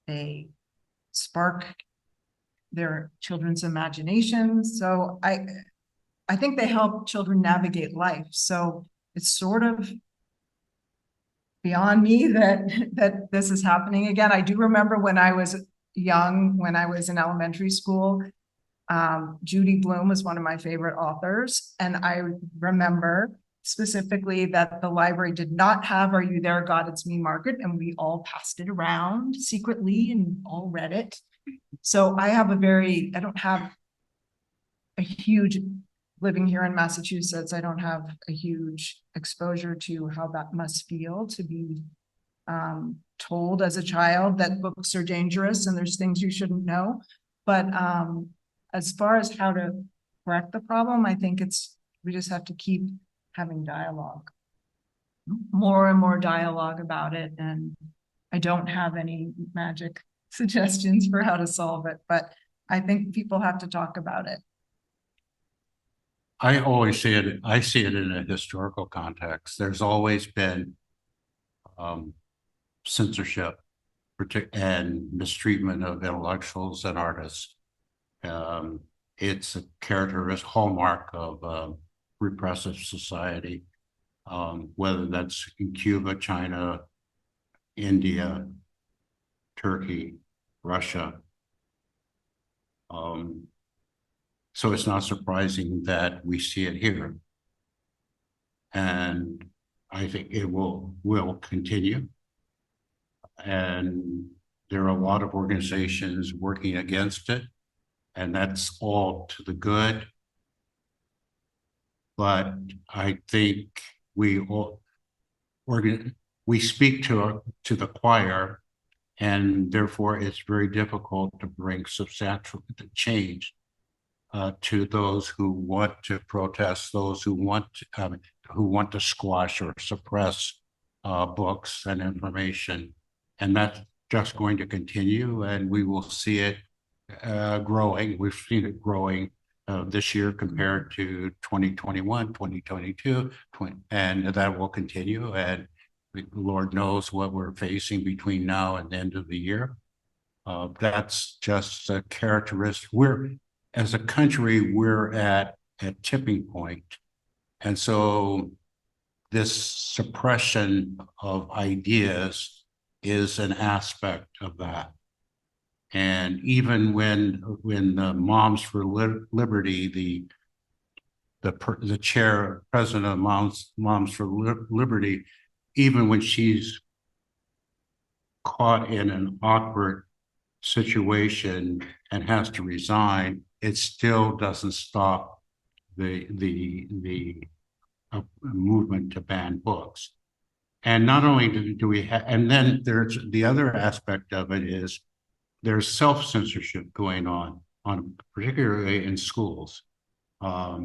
They spark their children's imaginations. So I think they help children navigate life. So it's sort of beyond me that this is happening again. I do remember when I was young, when I was in elementary school, Judy Blume was one of my favorite authors. And I remember specifically that the library did not have Are You There, God, It's Me, Margaret, and we all passed it around secretly and all read it. So I don't have a huge, living here in Massachusetts, I don't have a huge exposure to how that must feel to be told as a child that books are dangerous and there's things you shouldn't know. But as far as how to correct the problem, I think we just have to keep having dialogue, more and more dialogue about it. And I don't have any magic suggestions for how to solve it, but I think people have to talk about it. I see it in a historical context. There's always been censorship and mistreatment of intellectuals and artists. It's a characteristic hallmark of repressive society, whether that's in Cuba, China, India, Turkey, Russia. So it's not surprising that we see it here. And I think it will continue. and there are a lot of organizations working against it, and that's all to the good. But I think we speak to the choir, and therefore it's very difficult to bring substantial change to those who want to protest, those who want to squash or suppress books and information, and that's just going to continue, and we will see it growing. We've seen it growing this year compared to 2021, 2022, and that will continue. And the Lord knows what we're facing between now and the end of the year. That's just a characteristic. As a country, we're at a tipping point. And so this suppression of ideas is an aspect of that. And even when Moms for Liberty, the chair, president of Moms for Liberty, even when she's caught in an awkward situation and has to resign, it still doesn't stop the movement to ban books. And not only do we have, and then there's the other aspect of it is there's self-censorship going on particularly in schools, for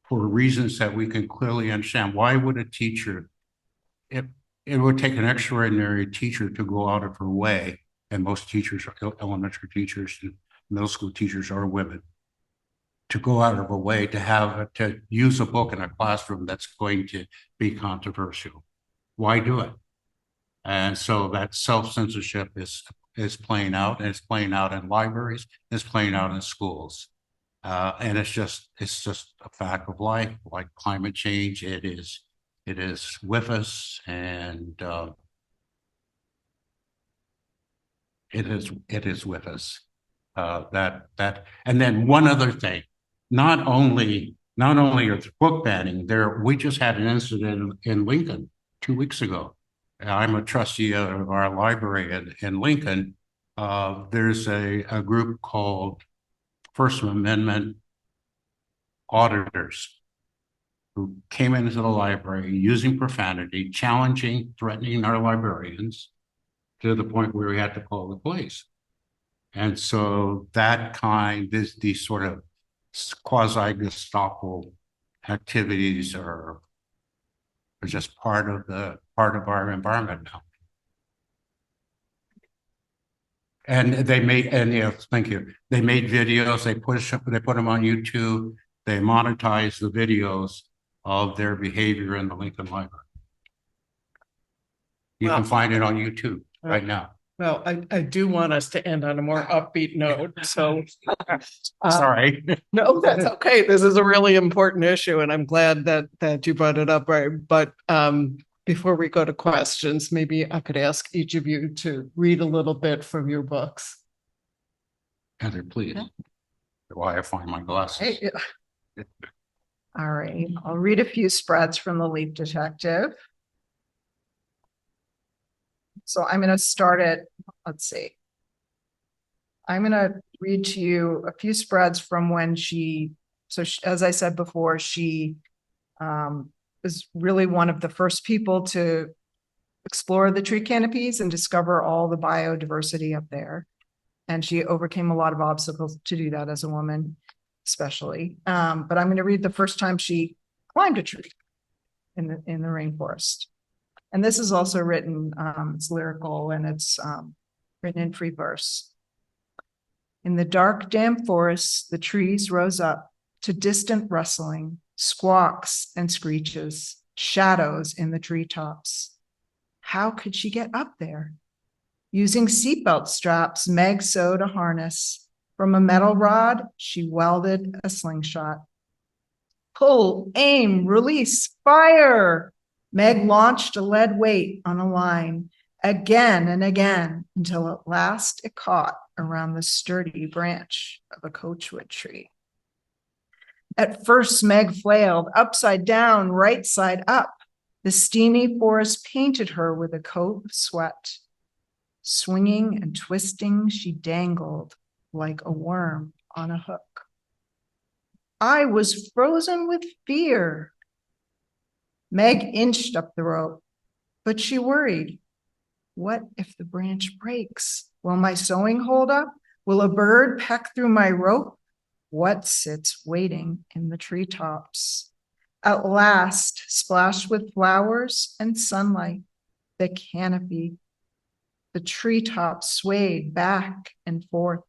reasons that we can clearly understand. Why would a teacher, it would take an extraordinary teacher to go out of her way, and most teachers, elementary teachers and middle school teachers, are women, to go out of her way to use a book in a classroom that's going to be controversial. Why do it? And so that self-censorship is playing out, and it's playing out in libraries, it's playing out in schools. And it's just a fact of life, like climate change. It is with us, and it is with us. And then one other thing, not only is book banning there, we just had an incident in Lincoln 2 weeks ago. I'm a trustee of our library in Lincoln. There's a group called First Amendment auditors who came into the library using profanity, challenging, threatening our librarians to the point where we had to call the police. And so these sort of quasi-Gestapo activities are just part of our environment now. And thank you. They made videos. They put them on YouTube. They monetize the videos of their behavior in the Lincoln Library. You can find it on YouTube right now. Well, I do want us to end on a more upbeat note. So sorry. No, that's okay. This is a really important issue, and I'm glad that you brought it up, right? But before we go to questions, maybe I could ask each of you to read a little bit from your books. Heather, please. While I find my glasses. Hey, all right, I'll read a few spreads from The Leap Detective. So I'm going to start at, let's see. I'm going to read to you a few spreads from when as I said before, she was really one of the first people to explore the tree canopies and discover all the biodiversity up there. And she overcame a lot of obstacles to do that as a woman, especially. But I'm going to read the first time she climbed a tree in the rainforest. And this is also written, it's lyrical, and it's written in free verse. In the dark, damp forests, the trees rose up to distant rustling, squawks and screeches, shadows in the treetops. How could she get up there? Using seatbelt straps, Meg sewed a harness. From a metal rod, she welded a slingshot. Pull, aim, release, fire! Meg launched a lead weight on a line again and again until at last it caught around the sturdy branch of a coachwood tree. At first, Meg flailed upside down, right side up, The steamy forest painted her with a coat of sweat. Swinging and twisting, she dangled like a worm on a hook. I was frozen with fear. Meg inched up the rope, but she worried. What if the branch breaks? Will my sewing hold up? Will a bird peck through my rope? What sits waiting in the treetops? At last, splashed with flowers and sunlight, the canopy, the treetops swayed back and forth.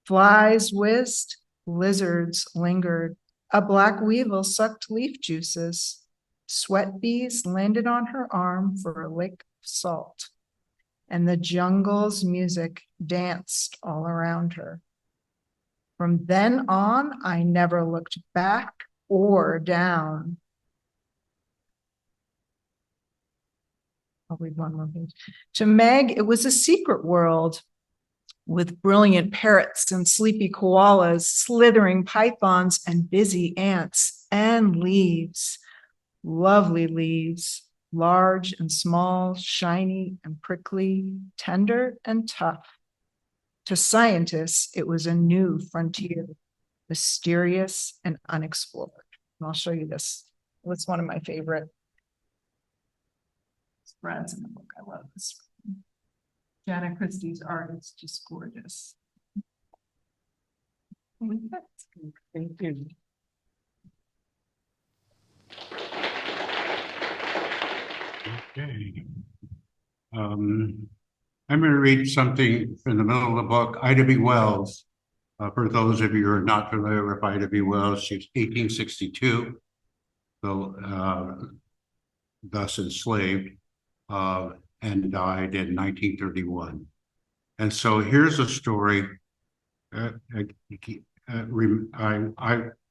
Flies whizzed, lizards lingered. A black weevil sucked leaf juices. Sweat bees landed on her arm for a lick of salt. And the jungle's music danced all around her. From then on, I never looked back or down. I'll read one more page. To Meg, it was a secret world with brilliant parrots and sleepy koalas, slithering pythons and busy ants, and leaves, lovely leaves, large and small, shiny and prickly, tender and tough. To scientists, it was a new frontier, mysterious and unexplored. And I'll show you this. It's one of my favorite spreads in the book. I love this. Janet Christie's art is just gorgeous. Thank you. Okay. I'm going to read something from the middle of the book. Ida B. Wells. For those of you who are not familiar with Ida B. Wells, she's 1862, so thus enslaved, and died in 1931. And so here's a story.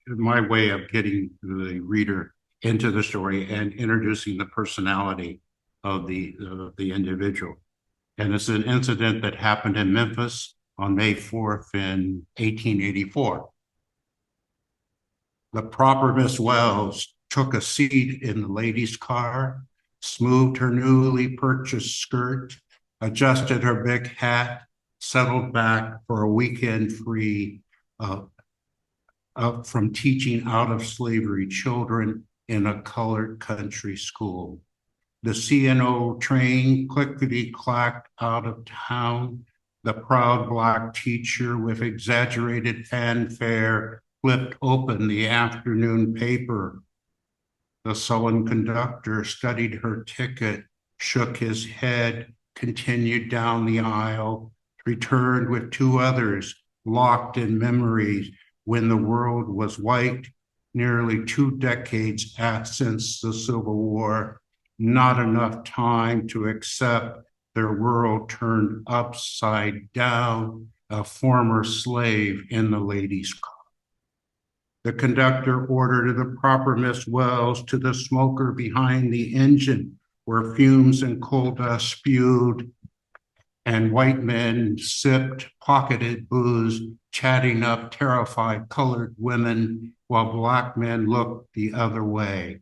My way of getting the reader into the story and introducing the personality of the individual. And it's an incident that happened in Memphis on May 4th in 1884. The proper Miss Wells took a seat in the ladies' car, smoothed her newly purchased skirt, adjusted her big hat, settled back for a weekend free from teaching out-of-slavery children in a colored country school. The C&O train clickety-clacked out of town. The proud Black teacher with exaggerated fanfare flipped open the afternoon paper. The sullen conductor studied her ticket, shook his head, continued down the aisle, returned with two others, locked in memories when the world was white, nearly 2 decades since the Civil War. Not enough time to accept their world turned upside down, a former slave in the ladies' car. The conductor ordered the proper Miss Wells to the smoker behind the engine, where fumes and coal dust spewed, and white men sipped pocketed booze, chatting up terrified colored women, while Black men looked the other way.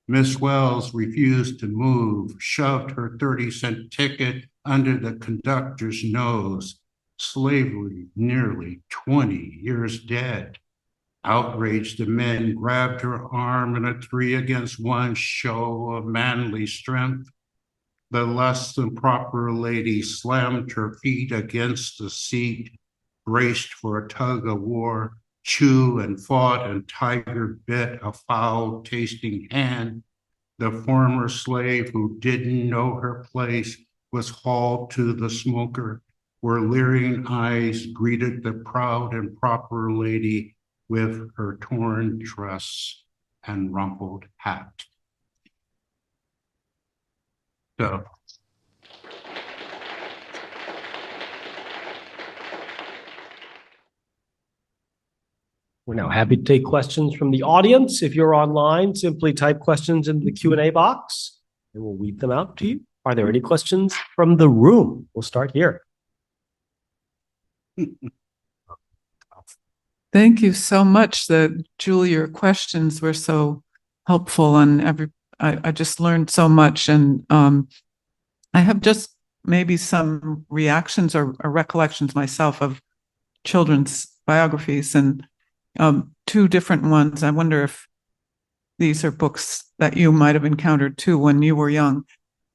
Miss Wells refused to move, shoved her 30-cent ticket under the conductor's nose. Slavery nearly 20 years dead. Outraged, the men grabbed her arm in a 3-against-1 show of manly strength. The less than proper lady slammed her feet against the seat, braced for a tug of war, chew and fought and tiger bit a foul-tasting hand. The former slave who didn't know her place was hauled to the smoker, where leering eyes greeted the proud and proper lady with her torn dress and rumpled hat. So, we're now happy to take questions from the audience. If you're online, simply type questions into the Q&A box and we'll read them out to you. Are there any questions from the room? We'll start here. Thank you so much. Julie, your questions were so helpful, and I just learned so much. And I have just maybe some reactions or recollections myself of children's biographies, and two different ones. I wonder if these are books that you might have encountered too when you were young.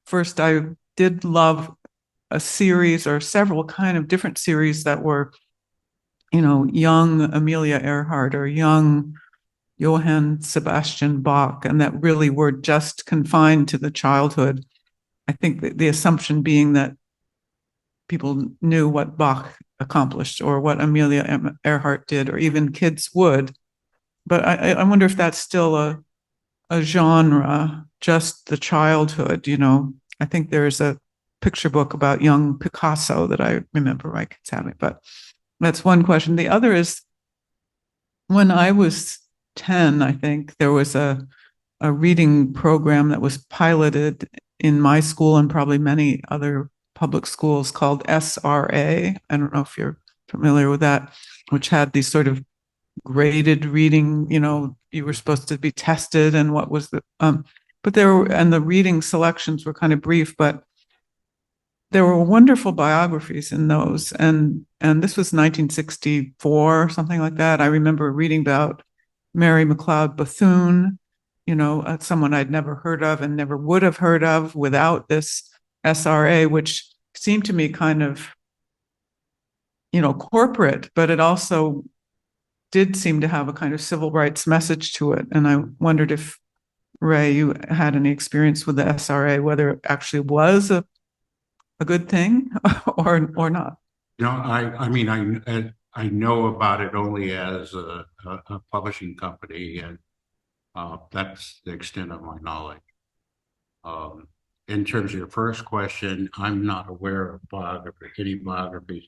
First, I did love a series or several kind of different series that were, young Amelia Earhart or young Johann Sebastian Bach, and that really were just confined to the childhood. I think the assumption being that people knew what Bach accomplished or what Amelia Earhart did, or even kids would. But I wonder if that's still a genre, just the childhood. I think there's a picture book about young Picasso that I remember my kids having, but that's one question. The other is, when I was 10, I think there was a reading program that was piloted in my school and probably many other public schools called SRA. I don't know if you're familiar with that, which had these sort of graded reading, you were supposed to be tested, and what was but the reading selections were kind of brief, but there were wonderful biographies in those. And this was 1964 or something like that. I remember reading about Mary McLeod Bethune, someone I'd never heard of and never would have heard of without this SRA, which seemed to me kind of, corporate, but it also did seem to have a kind of civil rights message to it. And I wondered if, Ray, you had any experience with the SRA, whether it actually was a good thing or not. I mean, I know about it only as a publishing company, and that's the extent of my knowledge. In terms of your first question, I'm not aware of any biographies.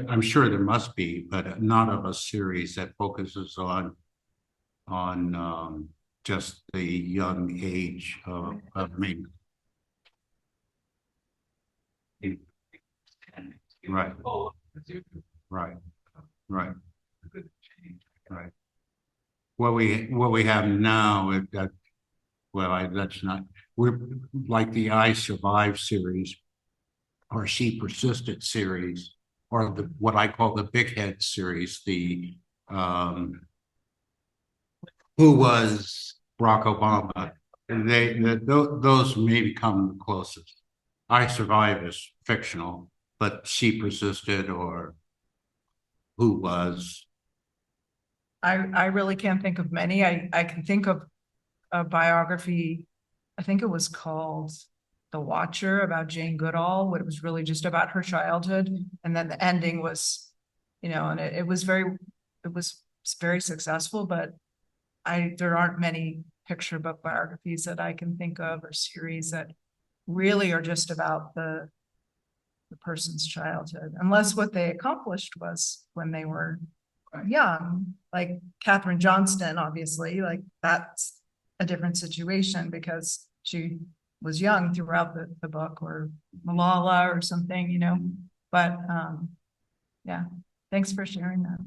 I'm sure there must be, but not of a series that focuses on just the young age of me. Right. Right. Right. Right. What we have now, that's not. We're like the I Survived series, or She Persisted series, or what I call the Big Head series. The Who Was Barack Obama? And those maybe come the closest. I Survived is fictional, but She Persisted or Who Was. I really can't think of many. I can think of a biography, I think it was called The Watcher, about Jane Goodall, what it was really just about her childhood. And then the ending was, and it was very successful, but there aren't many picture book biographies that I can think of, or series that really are just about the person's childhood, unless what they accomplished was when they were young, like Katherine Johnston, obviously, like that's a different situation because she was young throughout the book, or Malala or something, but yeah, thanks for sharing that.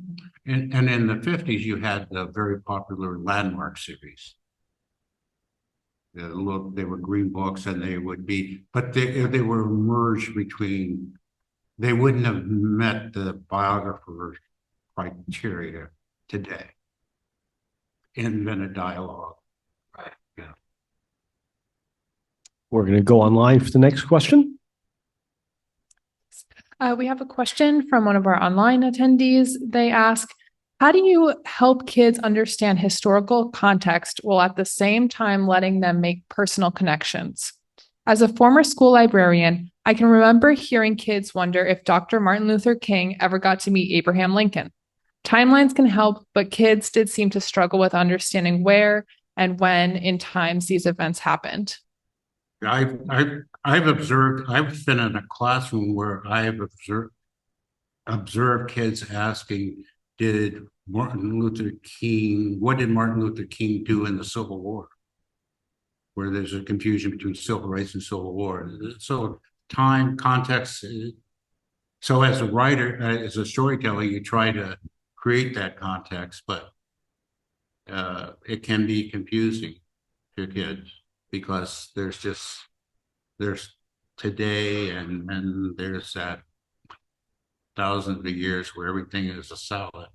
And in the 50s, you had the very popular Landmark series. They were green books, and they would be, but they were merged between. They wouldn't have met the biographer criteria today. Invented dialogue. Right. Yeah. We're going to go online for the next question. We have a question from one of our online attendees. They ask, how do you help kids understand historical context while at the same time letting them make personal connections? As a former school librarian, I can remember hearing kids wonder if Dr. Martin Luther King ever got to meet Abraham Lincoln. Timelines can help, but kids did seem to struggle with understanding where and when in times these events happened. I've observed, I've been in a classroom where I have observed kids asking, what did Martin Luther King do in the Civil War? Where there's a confusion between civil rights and Civil War. So time, context. So as a writer, as a storyteller, you try to create that context, but it can be confusing. to kids, because there's today and there's that thousands of years where everything is a salad.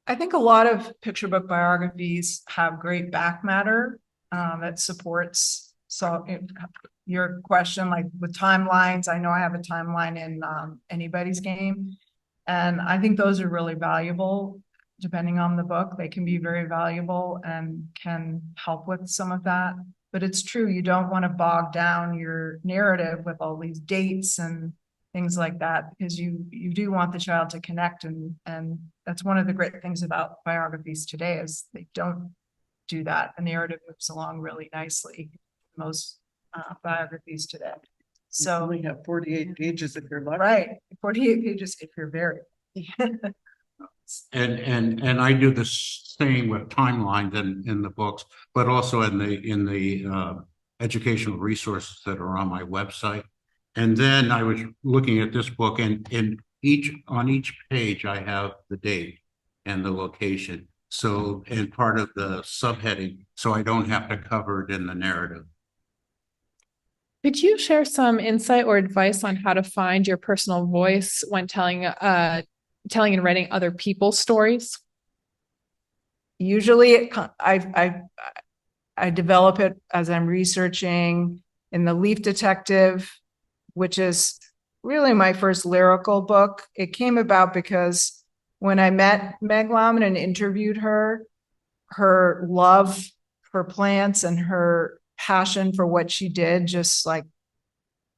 I think a lot of picture book biographies have great back matter that supports. So your question, like with timelines, I know I have a timeline in Anybody's Game, and I think those are really valuable. Depending on the book, they can be very valuable and can help with some of that. But it's true, you don't want to bog down your narrative with all these dates and things like that, because you do want the child to connect, and that's one of the great things about biographies today is they don't do that. The narrative moves along really nicely, most biographies today. So you only have 48 pages if you're lucky. Right, 48 pages if you're very And I do the same with timelines in the books, but also in the educational resources that are on my website. And then I was looking at this book, and on each page I have the date and the location. So, and part of the subheading, so I don't have to cover it in the narrative. Could you share some insight or advice on how to find your personal voice when telling and writing other people's stories? Usually I develop it as I'm researching. In The Leaf Detective, which is really my first lyrical book, it came about because when I met Meg Lomond and interviewed her love for plants and her passion for what she did just like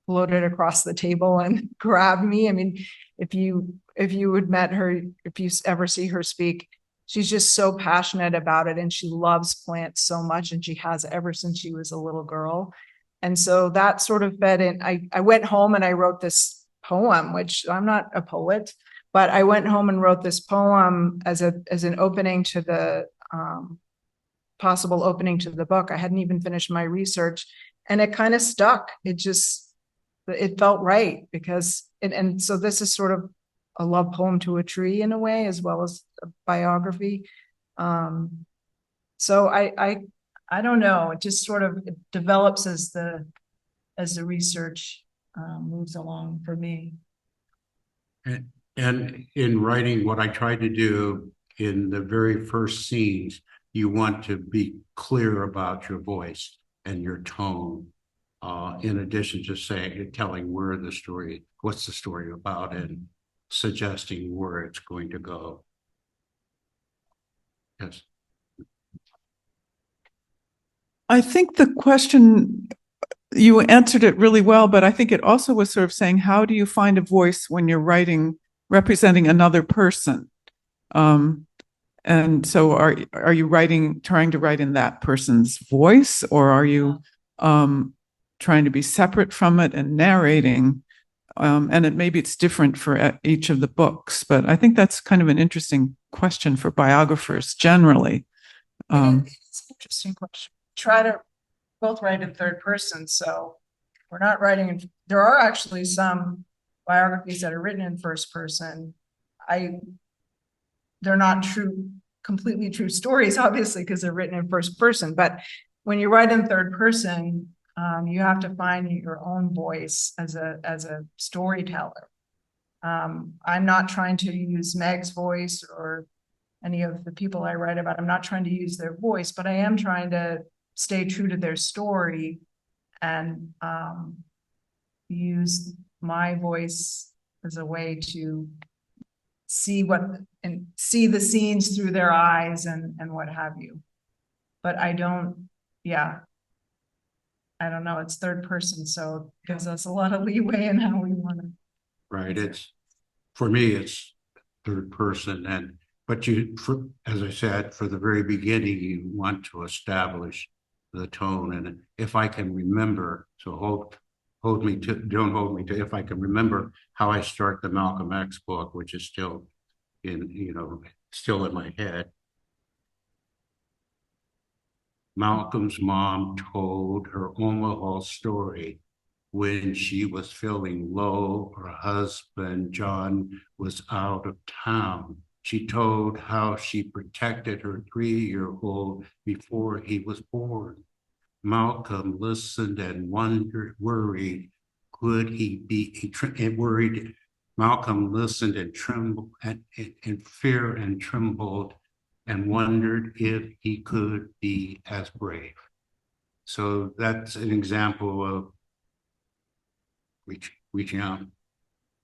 floated across the table and grabbed me. I mean, if you had met her, if you ever see her speak, she's just so passionate about it, and she loves plants so much, and she has ever since she was a little girl. And so that sort of fed in. I went home and I wrote this poem, which I'm not a poet, but I went home and wrote this poem as an opening to the possible opening to the book. I hadn't even finished my research, and it kind of stuck. It felt right because and so this is sort of a love poem to a tree in a way, as well as a biography. So I don't know. It just sort of develops as the research moves along for me. And in writing, what I try to do in the very first scenes, you want to be clear about your voice and your tone. In addition to telling what's the story about, and suggesting where it's going to go. Yes. I think the question, you answered it really well, but I think it also was sort of saying, how do you find a voice when you're representing another person? And so are you trying to write in that person's voice, or are you trying to be separate from it and narrating? And maybe it's different for each of the books, but I think that's kind of an interesting question for biographers generally. It's an interesting question. Try to both write in third person, so we're not writing there are actually some biographies that are written in first person. They're not completely true stories, obviously, because they're written in first person, but when you write in third person, you have to find your own voice as a storyteller. I'm not trying to use Meg's voice or any of the people I write about. I'm not trying to use their voice, but I am trying to stay true to their story and use my voice as a way to see the scenes through their eyes and what have you. But I don't know. It's third person, so it gives us a lot of leeway in how we want to. Right. For me, it's third person, but as I said, for the very beginning, you want to establish the tone. And if I can remember, so don't hold me to, if I can remember how I start the Malcolm X book, which is still in my head. Malcolm's mom told her Omaha story when she was feeling low. Her husband, John, was out of town. She told how she protected her 3-year-old before he was born. Malcolm listened and wondered, worried, could he be, worried. Malcolm listened and trembled in fear and trembled and wondered if he could be as brave. So that's an example of reaching out,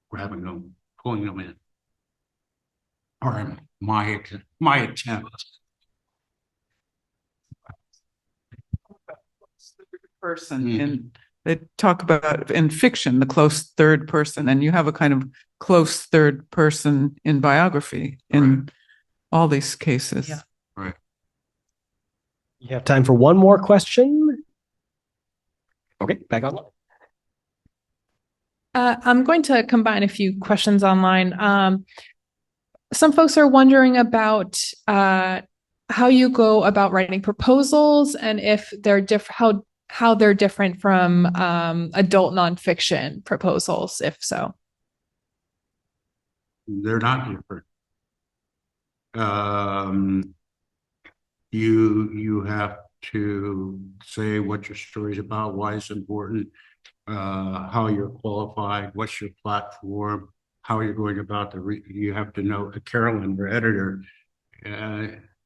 grabbing them, pulling them in. Or my attempt. Person in they talk about in fiction the close third person, and you have a kind of close third person in biography in all these cases. Yeah. Right. You have time for one more question. Okay, back on. I'm going to combine a few questions online. Some folks are wondering about how you go about writing proposals and if they're how they're different from adult nonfiction proposals, if so. They're not different. You have to say what your story is about, why it's important, how you're qualified, what's your platform, how you're going about you have to know, Carolyn, your editor,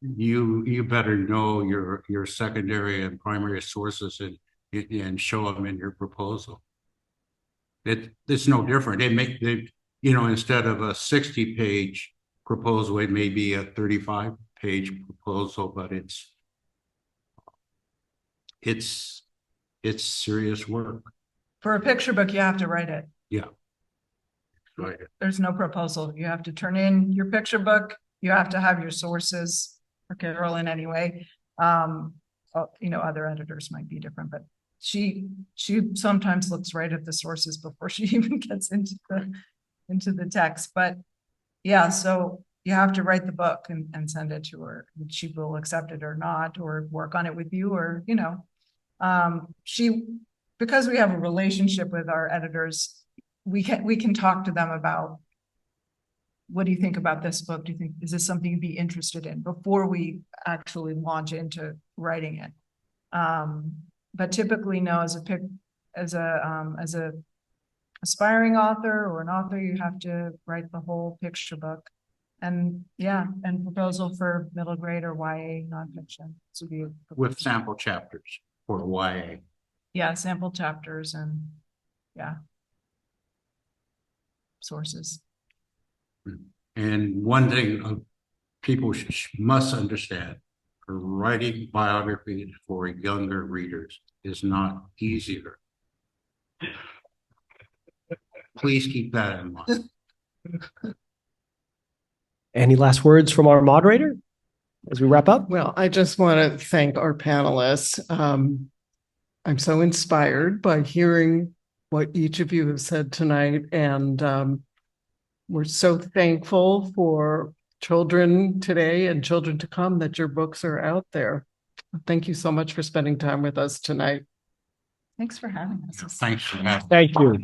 you better know your secondary and primary sources and show them in your proposal. It's no different. Instead of a 60-page proposal, it may be a 35-page proposal, but it's serious work. For a picture book, you have to write it. Yeah. Right. There's no proposal. You have to turn in your picture book. You have to have your sources, for Carolyn anyway. Other editors might be different, but she sometimes looks right at the sources before she even gets into the text. But yeah, so you have to write the book and send it to her. And she will accept it or not, or work on it with you, or because we have a relationship with our editors, we can talk to them about, what do you think about this book? Is this something you'd be interested in, before we actually launch into writing it? But typically, no, as a aspiring author or an author, you have to write the whole picture book. And proposal for middle grade or YA nonfiction. So with sample chapters for YA. Yeah, sample chapters and sources. And one thing people must understand, writing biographies for younger readers is not easier. Please keep that in mind. Any last words from our moderator as we wrap up? Well, I just want to thank our panelists. I'm so inspired by hearing what each of you have said tonight, and we're so thankful for children today and children to come that your books are out there. Thank you so much for spending time with us tonight. Thanks for having us. Thanks for having us. Thank you.